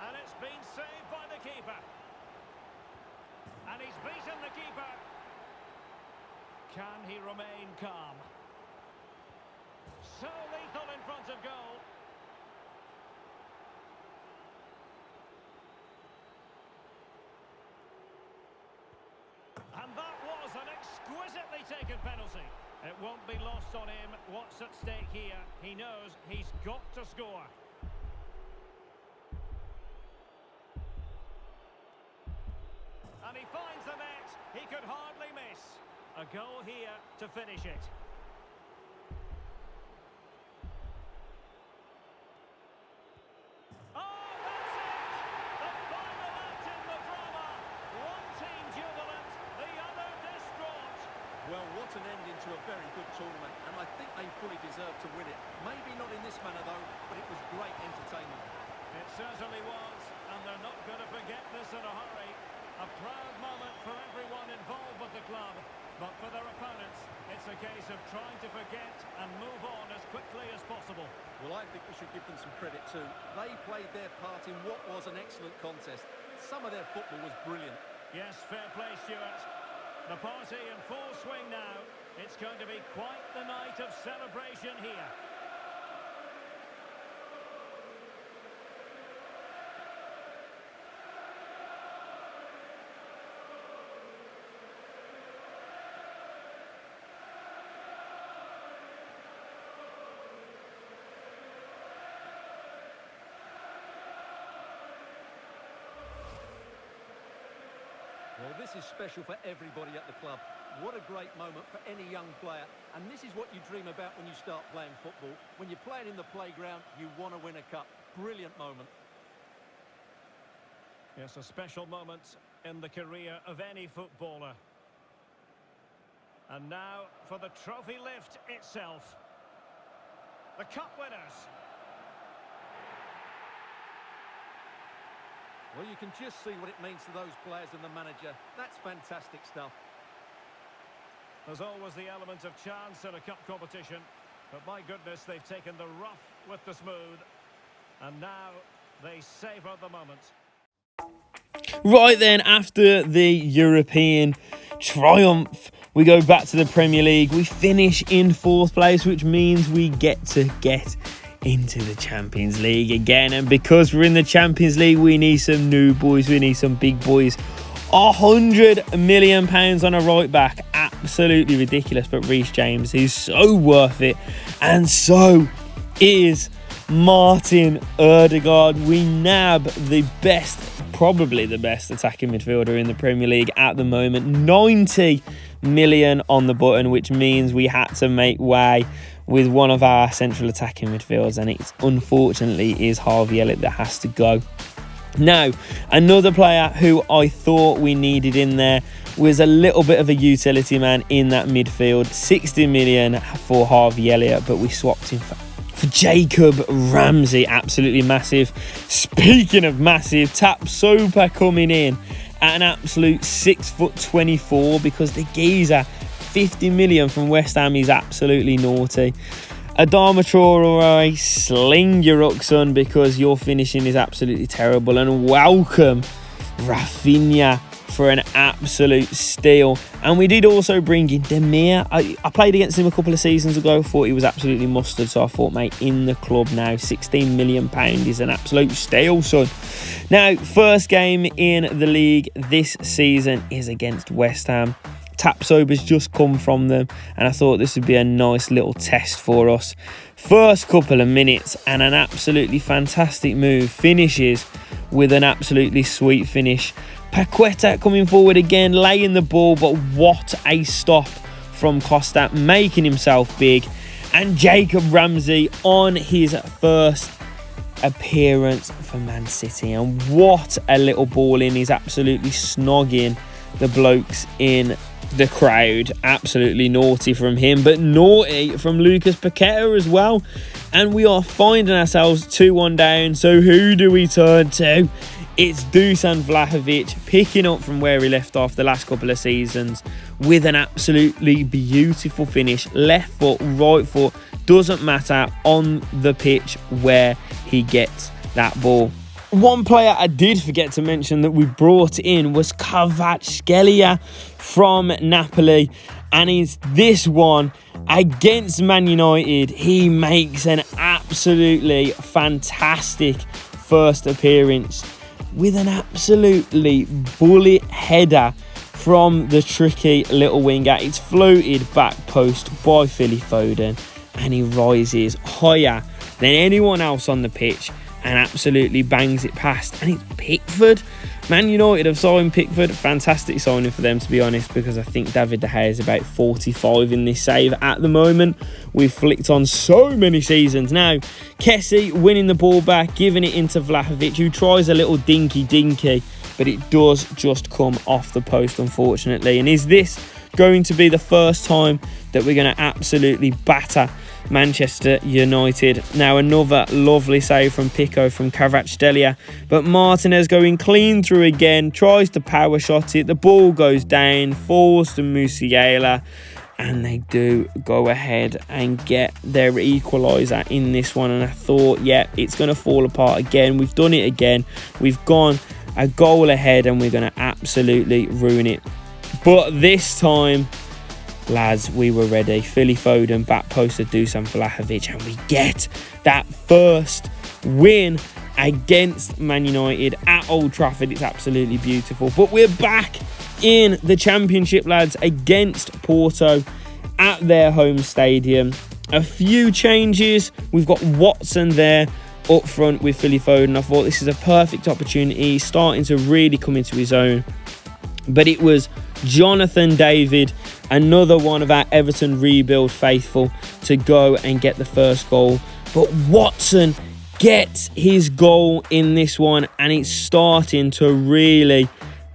And it's been saved by the keeper. And he's beaten the keeper. Can he remain calm? So lethal in front of goal. And that was an exquisitely taken penalty. It won't be lost on him what's at stake here. He knows he's got to score. And he finds the net. He could hardly miss. A goal here to finish it. brought an end into a very good tournament, and I think they fully deserve to win it. Maybe not in this manner, though, but it was great entertainment. It certainly was, and they're not going to forget this in a hurry. A proud moment for everyone involved with the club, but for their opponents, it's a case of trying to forget and move on as quickly as possible. Well, I think we should give them some credit too. They played their part in what was an excellent contest. Some of their football was brilliant. Yes, fair play, Stuart. The party in full swing now. It's going to be quite the night of celebration here. Well, this is special for everybody at the club. What a great moment for any young player. And this is what you dream about when you start playing football. When you're playing in the playground, you want to win a cup. Brilliant moment. Yes, a special moment in the career of any footballer. And now for the trophy lift itself. The cup winners. Well, you can just see what it means to those players and the manager. That's fantastic stuff. There's always the element of chance in a cup competition, but my goodness, they've taken the rough with the smooth, and now they savour the moment. Right then, after the European triumph, we go back to the Premier League. We finish in 4th place, which means we get to get into the Champions League again. And because we're in the Champions League, we need some new boys, we need some big boys. £100 million on a right back, absolutely ridiculous. But Reece James is so worth it, and so is Martin Ødegaard. We nab the best, probably the best attacking midfielder in the Premier League at the moment. 90 million on the button, which means we had to make way with one of our central attacking midfielders, and it unfortunately is Harvey Elliott that has to go. Now, another player who I thought we needed in there was a little bit of a utility man in that midfield. 60 million for Harvey Elliott, but we swapped him for Jacob Ramsey. Absolutely massive. Speaking of massive, Tap Soper coming in at an absolute 6'24", because the geezer, 50 million from West Ham, is absolutely naughty. Adama Traoré, sling your ruck, son, because your finishing is absolutely terrible. And welcome Rafinha for an absolute steal. And we did also bring in Demir. I played against him a couple of seasons ago, thought he was absolutely mustard, so I thought, mate, in the club now, £16 million is an absolute steal, son. Now, first game in the league this season is against West Ham. Tap Sober's just come from them, and I thought this would be a nice little test for us. First couple of minutes, and an absolutely fantastic move. Finishes with an absolutely sweet finish. Paqueta coming forward again, laying the ball, but what a stop from Costa, making himself big. And Jacob Ramsey on his first appearance for Man City, and what a little ball in. He's absolutely snogging the blokes in the crowd. Absolutely naughty from him, but naughty from Lucas Paqueta as well. And we are finding ourselves 2-1 down. So who do we turn to? It's Dusan Vlahovic, picking up from where he left off the last couple of seasons with an absolutely beautiful finish. Left foot, right foot, doesn't matter on the pitch where he gets that ball. One player I did forget to mention that we brought in was Kvaratskhelia from Napoli, and it's this one against Man United. He makes an absolutely fantastic first appearance with an absolutely bullet header from the tricky little winger. It's floated back post by Philly Foden, and he rises higher than anyone else on the pitch and absolutely bangs it past. And it's Pickford. Man United have signed Pickford. Fantastic signing for them, to be honest, because I think David De Gea is about 45 in this save at the moment. We've flicked on so many seasons. Now, Kessie winning the ball back, giving it into Vlahovic, who tries a little dinky, but it does just come off the post, unfortunately. And is this going to be the first time that we're going to absolutely batter Manchester United. Now another lovely save from Pico from Kvaratskhelia, but Martinez going clean through again, tries to power shot it, the ball goes down, falls to Musiala, and they do go ahead and get their equaliser in this one. And I thought, yeah, it's going to fall apart again. We've done it again. We've gone a goal ahead and we're going to absolutely ruin it. But this time, lads, we were ready. Philly Foden, back post to Dusan Vlahovic, and we get that first win against Man United at Old Trafford. It's absolutely beautiful. But we're back in the Championship, lads, against Porto at their home stadium. A few changes. We've got Watson there up front with Philly Foden. I thought this is a perfect opportunity. He's starting to really come into his own. But it was Jonathan David, another one of our Everton rebuild faithful, to go and get the first goal. But Watson gets his goal in this one, and it's starting to really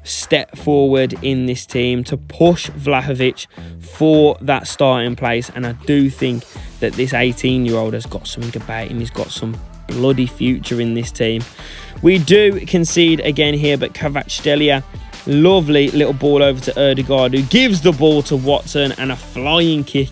step forward in this team to push Vlahovic for that starting place. And I do think that this 18-year-old has got something about him. He's got some bloody future in this team. We do concede again here, but Kvaratskhelia, lovely little ball over to Ødegaard, who gives the ball to Watson, and a flying kick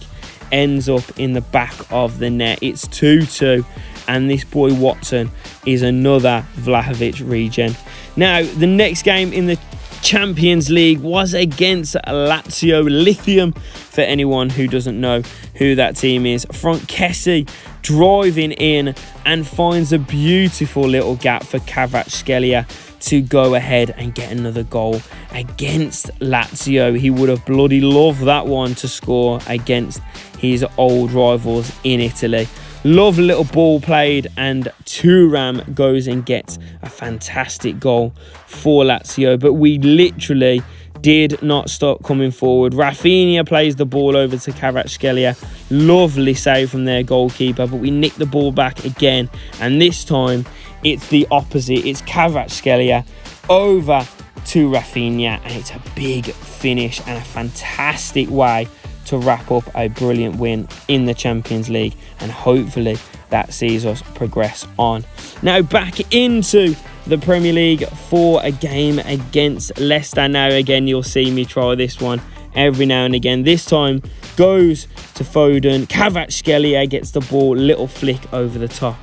ends up in the back of the net. It's 2-2, and this boy Watson is another Vlahovic regen. Now, the next game in the Champions League was against Lazio Lithium, for anyone who doesn't know who that team is. Frank Kessie driving in and finds a beautiful little gap for Kvaratskhelia to go ahead and get another goal against Lazio. He would have bloody loved that one to score against his old rivals in Italy. Lovely little ball played, and Thuram goes and gets a fantastic goal for Lazio. But we literally did not stop coming forward. Rafinha plays the ball over to Kvaratskhelia. Lovely save from their goalkeeper, but we nick the ball back again. And this time, it's the opposite. It's Kvaratskhelia over to Rafinha, and it's a big finish and a fantastic way to wrap up a brilliant win in the Champions League, and hopefully that sees us progress on. Now back into the Premier League for a game against Leicester. Now again, you'll see me try this one every now and again. This time goes to Foden. Kvaratskhelia gets the ball, little flick over the top,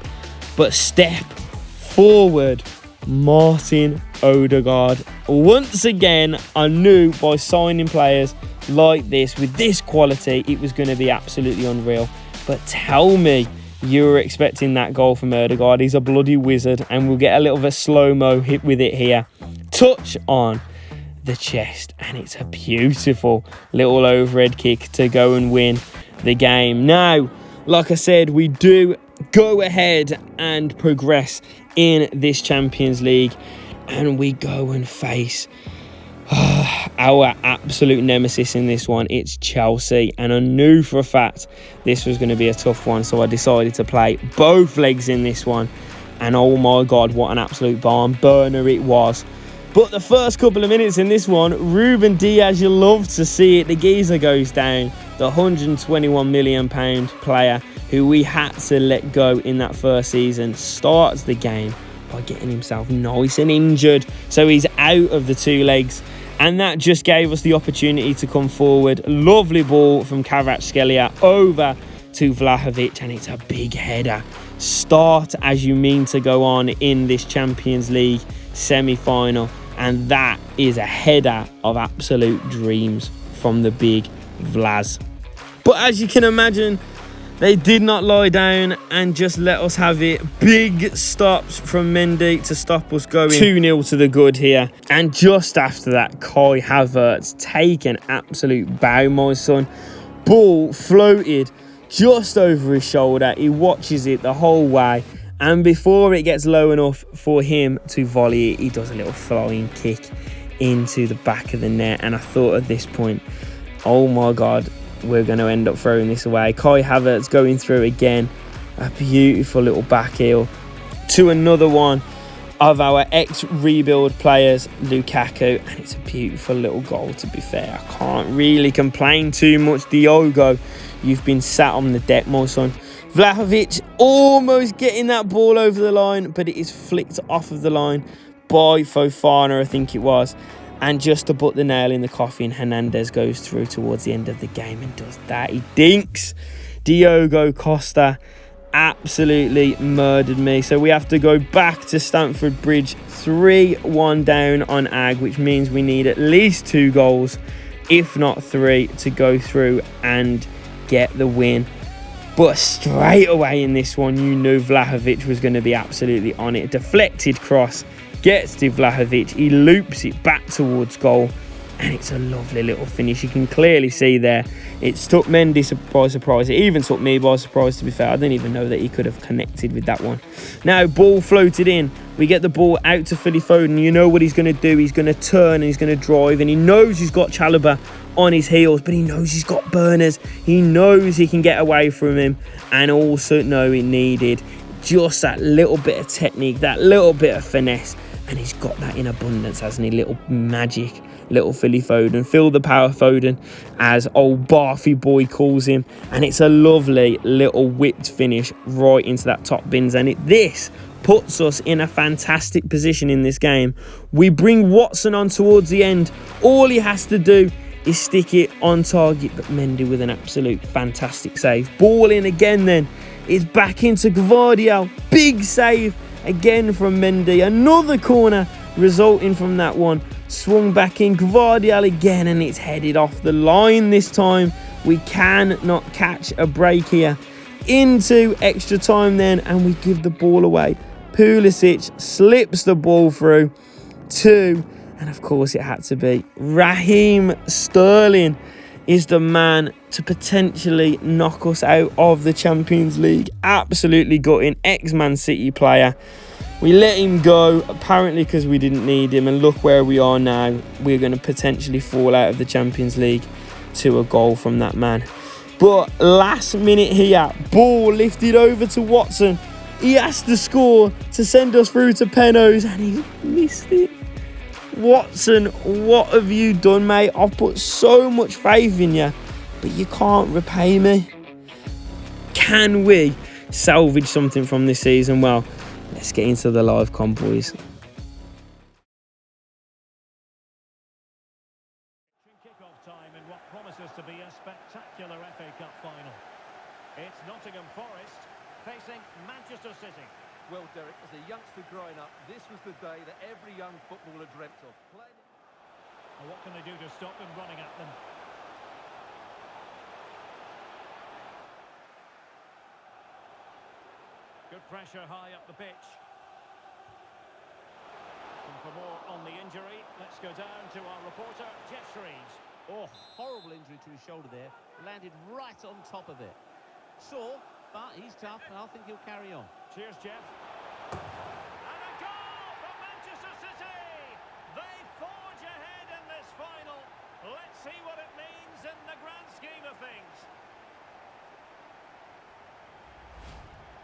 but step forward Martin Ødegaard. Once again, I knew by signing players like this, with this quality, it was going to be absolutely unreal. But tell me you were expecting that goal from Ødegaard. He's a bloody wizard, and we'll get a little bit of slow-mo hit with it here. Touch on the chest, and it's a beautiful little overhead kick to go and win the game. Now, like I said, we do go ahead and progress in this Champions League, and we go and face our absolute nemesis in this one. It's Chelsea, and I knew for a fact this was going to be a tough one, so I decided to play both legs in this one, and oh my god, what an absolute barn burner it was. But the first couple of minutes in this one, Ruben Diaz, you love to see it. The geezer goes down, the £121 million player who we had to let go in that first season, starts the game by getting himself nice and injured, so he's out of the two legs, and that just gave us the opportunity to come forward. Lovely ball from Kvaratskhelia over to Vlahovic, and it's a big header. Start as you mean to go on in this Champions League semi-final, and that is a header of absolute dreams from the big Vlas. But as you can imagine, they did not lie down and just let us have it. Big stops from Mendy to stop us going 2-0 to the good here. And just after that, Kai Havertz take an absolute bow, my son. Ball floated just over his shoulder. He watches it the whole way, and before it gets low enough for him to volley it, he does a little flying kick into the back of the net. And I thought at this point, oh my god, we're going to end up throwing this away. Kai Havertz going through again. A beautiful little back heel to another one of our ex-rebuild players, Lukaku, and it's a beautiful little goal, to be fair. I can't really complain too much. Diogo, you've been sat on the deck, my son. Vlahovic almost getting that ball over the line, but it is flicked off of the line by Fofana, I think it was. And just to put the nail in the coffin, Hernandez goes through towards the end of the game and does that. He dinks. Diogo Costa absolutely murdered me. So we have to go back to Stamford Bridge, 3-1 down on Ag, which means we need at least 2 goals, if not 3, to go through and get the win. But straight away in this one, you knew Vlahovic was going to be absolutely on it. Deflected cross, gets to Vlahovic, he loops it back towards goal, and it's a lovely little finish. You can clearly see there, it's took Mendy by surprise. It even took me by surprise, to be fair. I didn't even know that he could have connected with that one. Now, ball floated in. We get the ball out to Philly Foden. You know what he's going to do. He's going to turn and he's going to drive, and he knows he's got Chalobah on his heels, but he knows he's got burners. He knows he can get away from him, and also know he needed just that little bit of technique, that little bit of finesse, and he's got that in abundance, hasn't he? Little magic, little Philly Foden. Phil the Power Foden, as old Barfy boy calls him, and it's a lovely little whipped finish right into that top bins, and this puts us in a fantastic position in this game. We bring Watson on towards the end. All he has to do is stick it on target, but Mendy with an absolute fantastic save. Ball in again then. It's back into Gvardiol. Big save again from Mendy. Another corner resulting from that one. Swung back in, Gvardiol again, and it's headed off the line this time. We cannot catch a break here. Into extra time then, and we give the ball away. Pulisic slips the ball through to, and of course it had to be, Raheem Sterling is the man to potentially knock us out of the Champions League. Absolutely gutting, ex-Man City player. We let him go, apparently because we didn't need him, and look where we are now. We're going to potentially fall out of the Champions League to a goal from that man. But last minute here, ball lifted over to Watson. He has to score to send us through to penalties, and he missed it. Watson, what have you done, mate? I've put so much faith in you, but you can't repay me. Can we salvage something from this season? Well, let's get into the live comp, boys. Kick-off time in what promises to be a spectacular FA Cup final. It's Nottingham Forest facing Manchester City. Well, Derek, as a youngster growing up, this was the day that every young footballer dreamt of. Well, what can they do to stop them running at them? Good pressure high up the pitch. And for more on the injury, let's go down to our reporter, Jeff Shreves. Oh, horrible injury to his shoulder there. Landed right on top of it. Sore, but he's tough, and I think he'll carry on. Cheers, Jeff. And a goal for Manchester City! They forge ahead in this final. Let's see what it means in the grand scheme of things.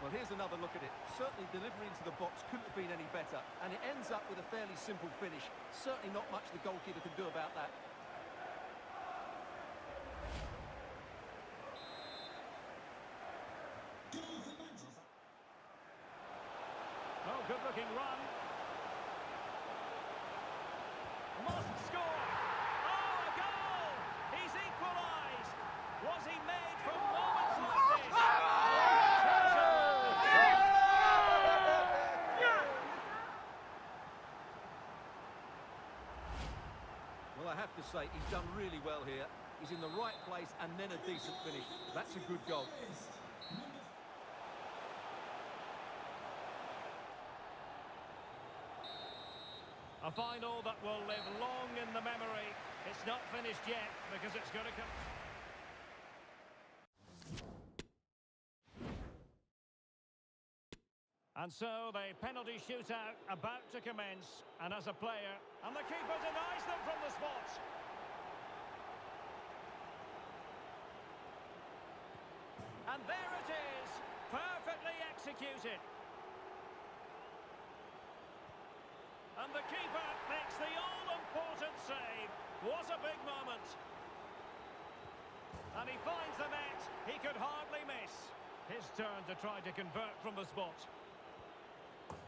Well, here's another look at it. Certainly delivery into the box couldn't have been any better, and it ends up with a fairly simple finish. Certainly not much the goalkeeper can do about that. Oh, good-looking run. Must score. Oh, a goal! He's equalised. Was he made from moments like this? Well, I have to say, he's done really well here. He's in the right place and then a decent finish. That's a good goal. A final that will live long in the memory. It's not finished yet because it's going to come. And so the penalty shootout about to commence. And as a player, and the keeper denies them from the spot. And there it is, perfectly executed. And the keeper makes the all-important save. What a big moment. And he finds the net. He could hardly miss. His turn to try to convert from the spot.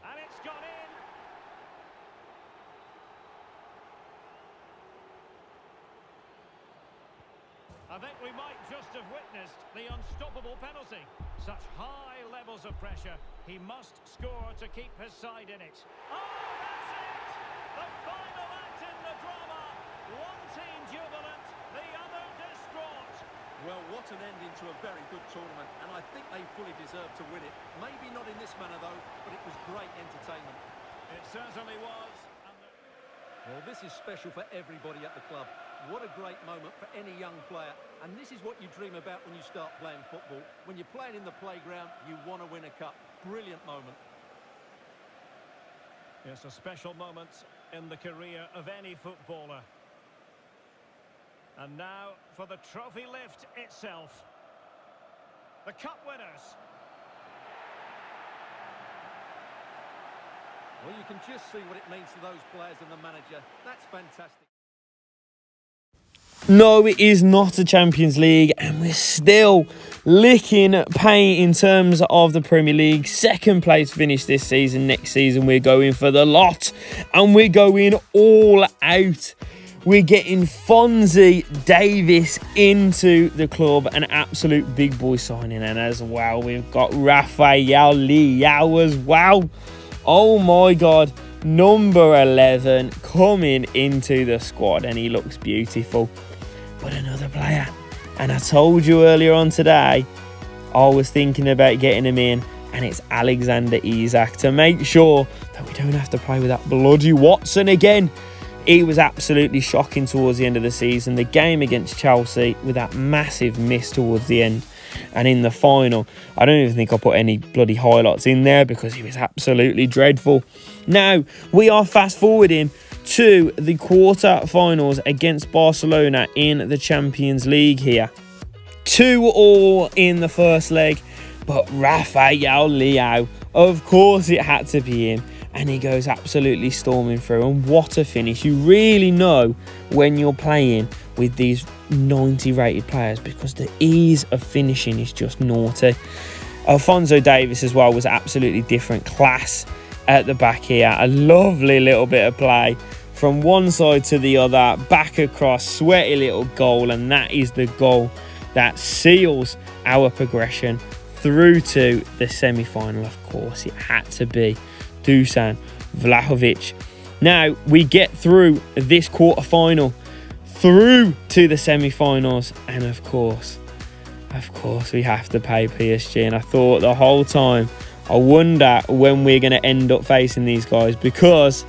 And it's gone in. I think we might just have witnessed the unstoppable penalty. Such high levels of pressure. He must score to keep his side in it. Oh, that's it! The final act in the drama. One team jubilant, the other distraught. Well, what an ending to a very good tournament, and I think they fully deserve to win it. Maybe not in this manner, though, but it was great entertainment. It certainly was. Well, this is special for everybody at the club. What a great moment for any young player. And this is what you dream about when you start playing football. When you're playing in the playground, you want to win a cup. Brilliant moment. It's a special moment in the career of any footballer. And now for the trophy lift itself. The cup winners. Well, you can just see what it means to those players and the manager. That's fantastic. No, it is not a Champions League, and we're still licking paint in terms of the Premier League. Second place finish this season. Next season, we're going for the lot, and we're going all out. We're getting Fonzie Davis into the club, an absolute big boy signing, and as well, we've got Rafael Leao as well. Oh my God, number 11 coming into the squad, and he looks beautiful. But another player, and I told you earlier on today, I was thinking about getting him in, and it's Alexander Isak to make sure that we don't have to play with that bloody Watson again. He was absolutely shocking towards the end of the season. The game against Chelsea with that massive miss towards the end. And in the final, I don't even think I put any bloody highlights in there because he was absolutely dreadful. Now, we are fast forwarding to the quarter-finals against Barcelona in the Champions League here. 2-2 in the first leg, but Rafael Leao, of course it had to be him. And he goes absolutely storming through. And what a finish. You really know when you're playing with these 90 rated players because the ease of finishing is just naughty. Alphonso Davies as well was absolutely different class at the back here. A lovely little bit of play from one side to the other, back across, sweaty little goal. And that is the goal that seals our progression through to the semi-final. Of course, it had to be Dusan Vlahovic. Now we get through this quarter-final, through to the semi-finals, and of course we have to pay PSG. And I thought the whole time, I wonder when we're going to end up facing these guys, because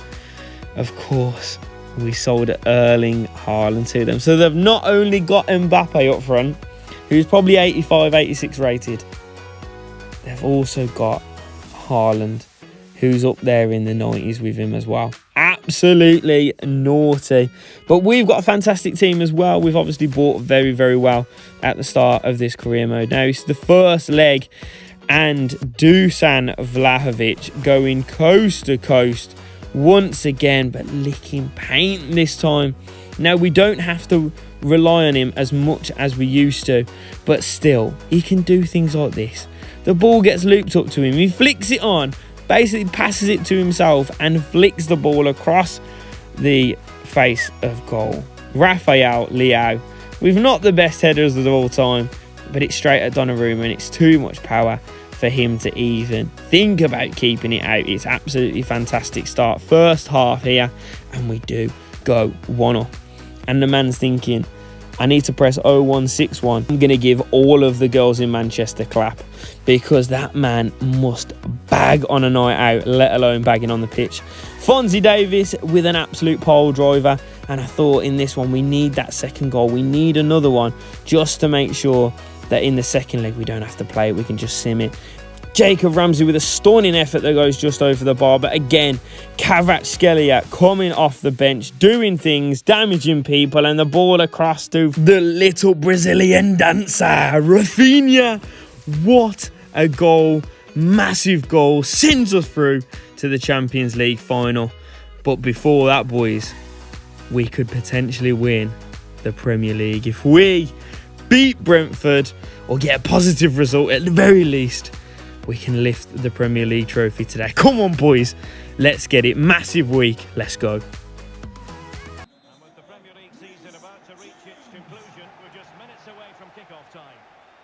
of course we sold Erling Haaland to them. So they've not only got Mbappe up front, who's probably 85, 86 rated, they've also got Haaland, who's up there in the 90s with him as well. Absolutely naughty. But we've got a fantastic team as well. We've obviously bought very, very well at the start of this career mode. Now, it's the first leg, and Dusan Vlahovic going coast to coast once again, but licking paint this time. Now, we don't have to rely on him as much as we used to, but still, he can do things like this. The ball gets looped up to him. He flicks it on, basically passes it to himself and flicks the ball across the face of goal. Rafael Leao, with not the best headers of all time, but it's straight at Donnarumma, and it's too much power for him to even think about keeping it out. It's absolutely fantastic start. First half here, and we do go 1-0. And the man's thinking, I need to press 0161. I'm going to give all of the girls in Manchester clap, because that man must bag on a night out, let alone bagging on the pitch. Fonzie Davis with an absolute pole driver. And I thought in this one, we need that second goal. We need another one just to make sure that in the second leg, we don't have to play it. We can just sim it. Jacob Ramsey with a stunning effort that goes just over the bar. But again, Kvaratskhelia coming off the bench, doing things, damaging people, and the ball across to the little Brazilian dancer, Rafinha. What a goal. Massive goal. Sends us through to the Champions League final. But before that, boys, we could potentially win the Premier League if we beat Brentford or get a positive result. At the very least, we can lift the Premier League trophy today. Come on, boys. Let's get it. Massive week. Let's go. And with the Premier League season about to reach its conclusion, we're just minutes away from kick-off time.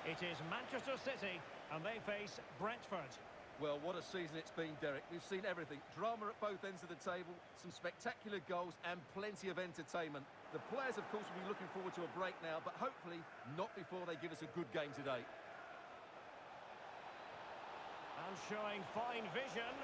It is Manchester City, and they face Brentford. Well, what a season it's been, Derek. We've seen everything. Drama at both ends of the table, some spectacular goals and plenty of entertainment. The players, of course, will be looking forward to a break now, but hopefully not before they give us a good game today. And showing fine vision.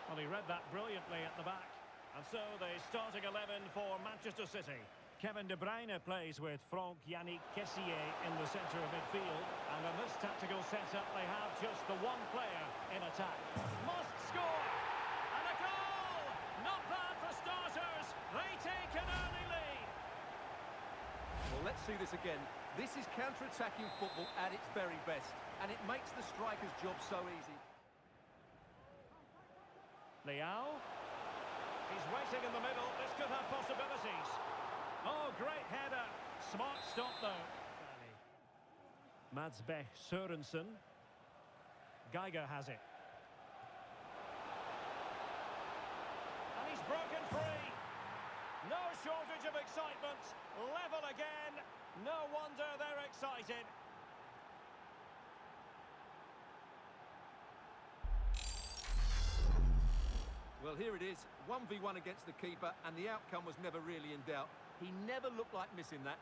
Well, he read that brilliantly at the back. And so the starting 11 for Manchester City. Kevin De Bruyne plays with Franck Yannick Kessié in the centre of midfield. And in this tactical setup, they have just the one player in attack. Must score! And a goal! Not bad for starters. They take an early lead. Well, let's see this again. This is counter-attacking football at its very best. And it makes the striker's job so easy. Leao. He's waiting in the middle. This could have possibilities. Oh, great header. Smart stop, though. Madsbech Sørensen. Geiger has it. And he's broken free. No shortage of excitement. Level again. No wonder they're excited. Well, here it is, 1v1 against the keeper, and the outcome was never really in doubt. He never looked like missing that.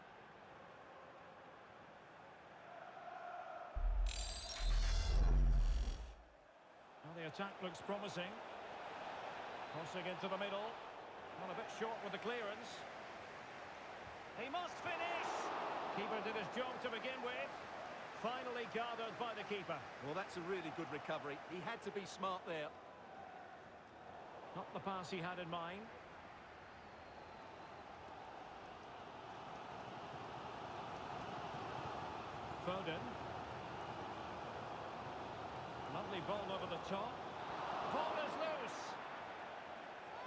Well, the attack looks promising. Crossing into the middle. Well, a bit short with the clearance. He must finish! Keeper did his job to begin with. Finally gathered by the keeper. Well, that's a really good recovery. He had to be smart there. Not the pass he had in mind. Foden. Lovely ball over the top. Ball is loose.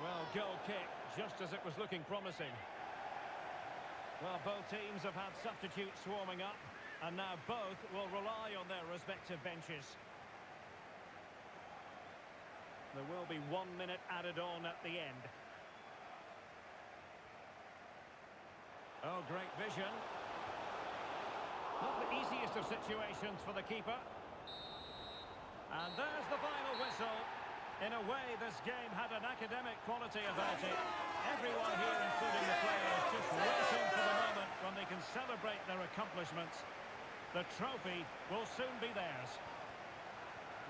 Well, goal kick, just as it was looking promising. Well, both teams have had substitutes swarming up, and now both will rely on their respective benches. There will be 1 minute added on at the end. Oh, great vision. Not the easiest of situations for the keeper. And there's the final whistle. In a way, this game had an academic quality about it. Everyone here, including the players, just waiting for the moment when they can celebrate their accomplishments. The trophy will soon be theirs.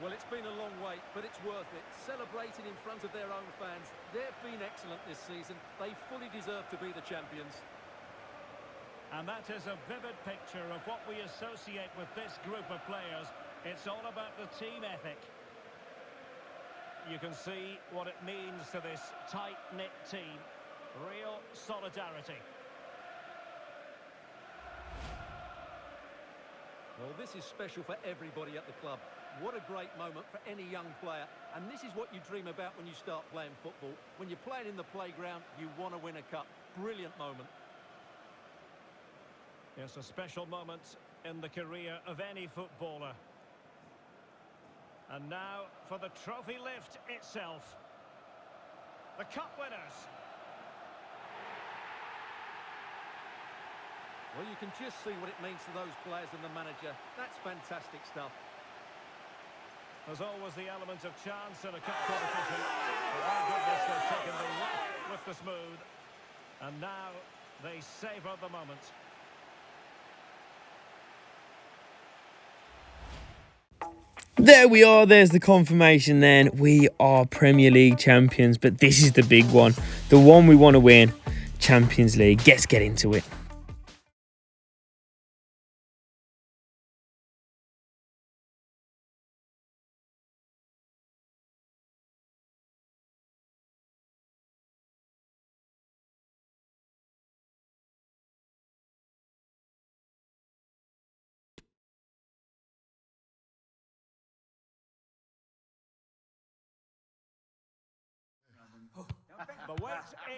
Well, it's been a long wait, but it's worth it. Celebrating in front of their own fans. They've been excellent this season. They fully deserve to be the champions. And that is a vivid picture of what we associate with this group of players. It's all about the team ethic. You can see what it means to this tight-knit team. Real solidarity. Well, this is special for everybody at the club. What a great moment for any young player. And this is what you dream about when you start playing football. When you're playing in the playground, you want to win a cup. Brilliant moment. It's a special moment in the career of any footballer. And now for the trophy lift itself. The cup winners. Well, you can just see what it means to those players and the manager. That's fantastic stuff. There's always the element of chance in a cup competition. But my goodness, they've taken the rough with the smooth. And now they savour the moment. There we are. There's the confirmation then. We are Premier League champions, but this is the big one. The one we want to win. Champions League. Let's get into it. The wait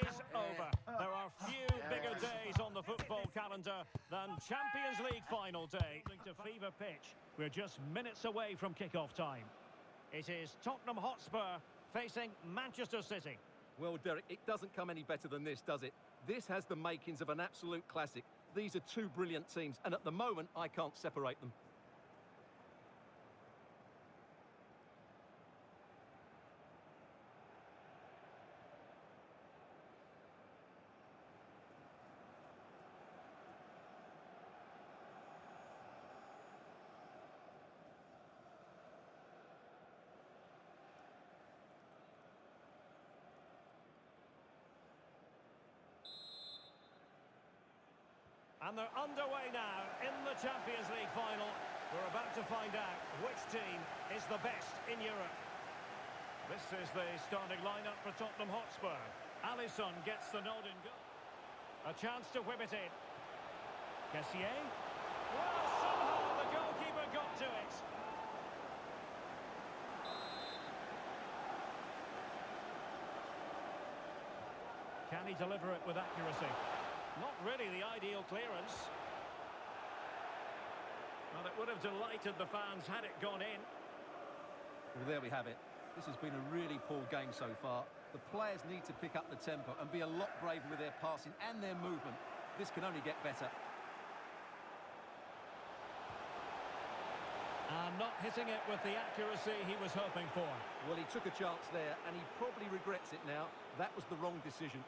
is over. There are few bigger days on the football calendar than Champions League final day. To fever pitch, we're just minutes away from kick-off time. It is Tottenham Hotspur facing Manchester City. Well, Derek, it doesn't come any better than this, does it? This has the makings of an absolute classic. These are two brilliant teams, and at the moment, I can't separate them. And they're underway now in the Champions League final. We're about to find out which team is the best in Europe. This is the starting lineup for Tottenham Hotspur. Alisson gets the nod in goal. A chance to whip it in. Kessié. Well, somehow the goalkeeper got to it. Can he deliver it with accuracy? Not really the ideal clearance. Well, it would have delighted the fans had it gone in. Well, there we have it. This has been a really poor game so far. The players need to pick up the tempo and be a lot braver with their passing and their movement. This can only get better. And not hitting it with the accuracy he was hoping for. Well, he took a chance there, and he probably regrets it now. That was the wrong decision.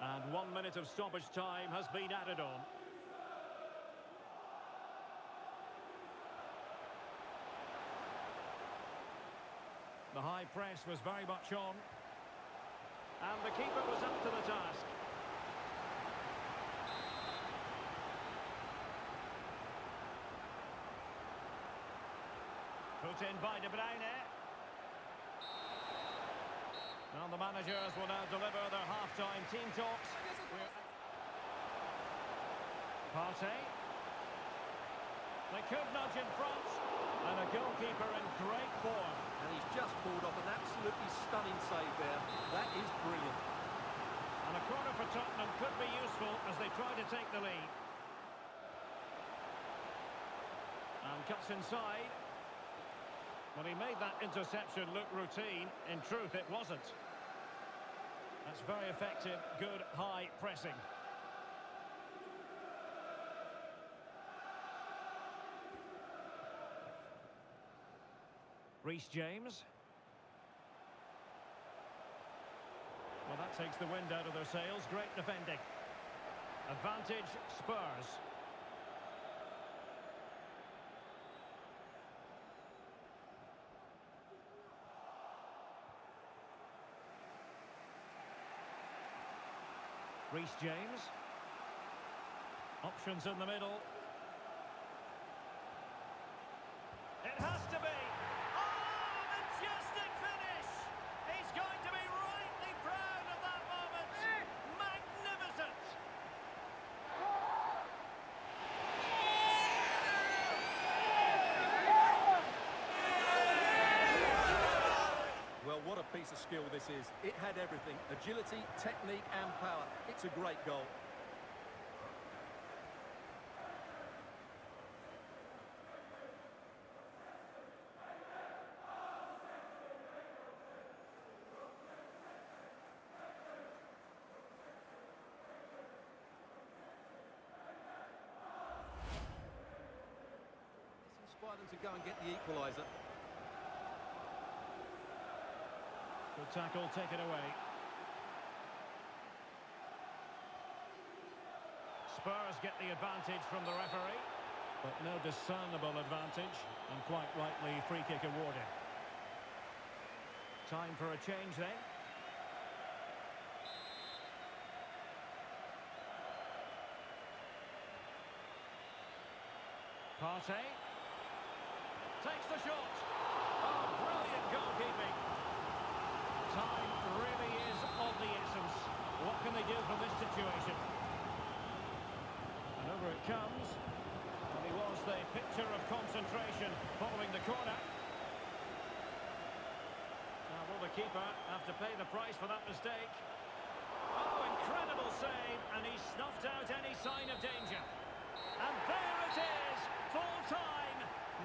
And 1 minute of stoppage time has been added on. The high press was very much on. And the keeper was up to the task. Put in by De Bruyne. And the managers will now deliver their half-time team talks. Partey. They could nudge in front. And a goalkeeper in great form. And he's just pulled off an absolutely stunning save there. That is brilliant. And a corner for Tottenham could be useful as they try to take the lead. And cuts inside. Well, he made that interception look routine. In truth, it wasn't. That's very effective, good high pressing. Reece James. Well, that takes the wind out of their sails. Great defending. Advantage, Spurs. Reece James. Options in the middle. It has to be. Oh, majestic finish! He's going to be rightly proud of that moment. Magnificent! Well, what a piece of skill this is. It had everything. Agility, technique and power. It's a great goal. This inspired them to go and get the equaliser. Good tackle, take it away. Spurs get the advantage from the referee, but no discernible advantage, and quite rightly free kick awarded. Time for a change then. Partey takes the shot. Oh, brilliant goalkeeping. Time really is of the essence. What can they do from this situation? And over it comes. And he was the picture of concentration following the corner. Now, will the keeper have to pay the price for that mistake. Oh, incredible save, and he snuffed out any sign of danger. And there it is, full time.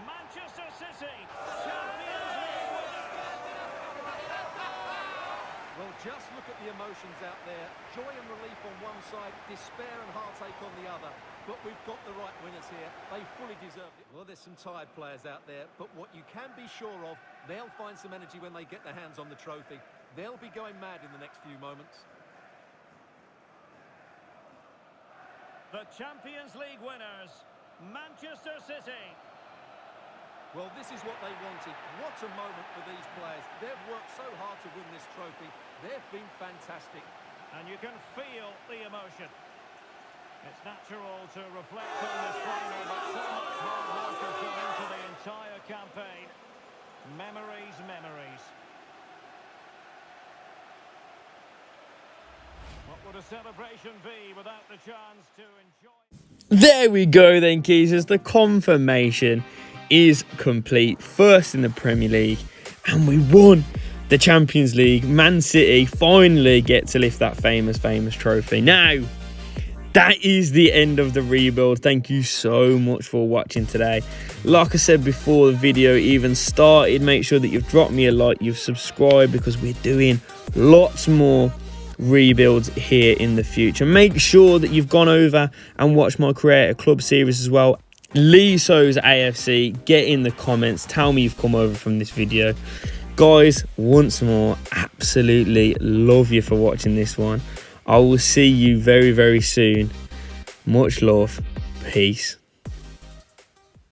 Manchester City, Champions League winners. Well, just look at the emotions out there. Joy and relief on one side, despair and heartache on the other. But we've got the right winners here. They fully deserved it. Well, there's some tired players out there, but what you can be sure of, they'll find some energy when they get their hands on the trophy. They'll be going mad in the next few moments. The Champions League winners, Manchester City. Well, this is what they wanted. What a moment for these players. They've worked so hard to win this trophy. They've been fantastic. And you can feel the emotion. It's natural to reflect on this final, but so much hard work has gone into the entire campaign. Memories, memories. What would a celebration be without the chance to enjoy? There we go then, geezers. The confirmation is complete. First in the Premier League, and we won the Champions League. Man City finally get to lift that famous trophy. Now, that is the end of the rebuild. Thank you so much for watching today. Like I said before the video even started, make sure that you've dropped me a like, you've subscribed, because we're doing lots more rebuilds here in the future. Make sure that you've gone over and watched my Creator Club series as well. Liso's AFC, get in the comments, tell me you've come over from this video. Guys, once more, absolutely love you for watching this one. I will see you very, very soon. Much love. Peace.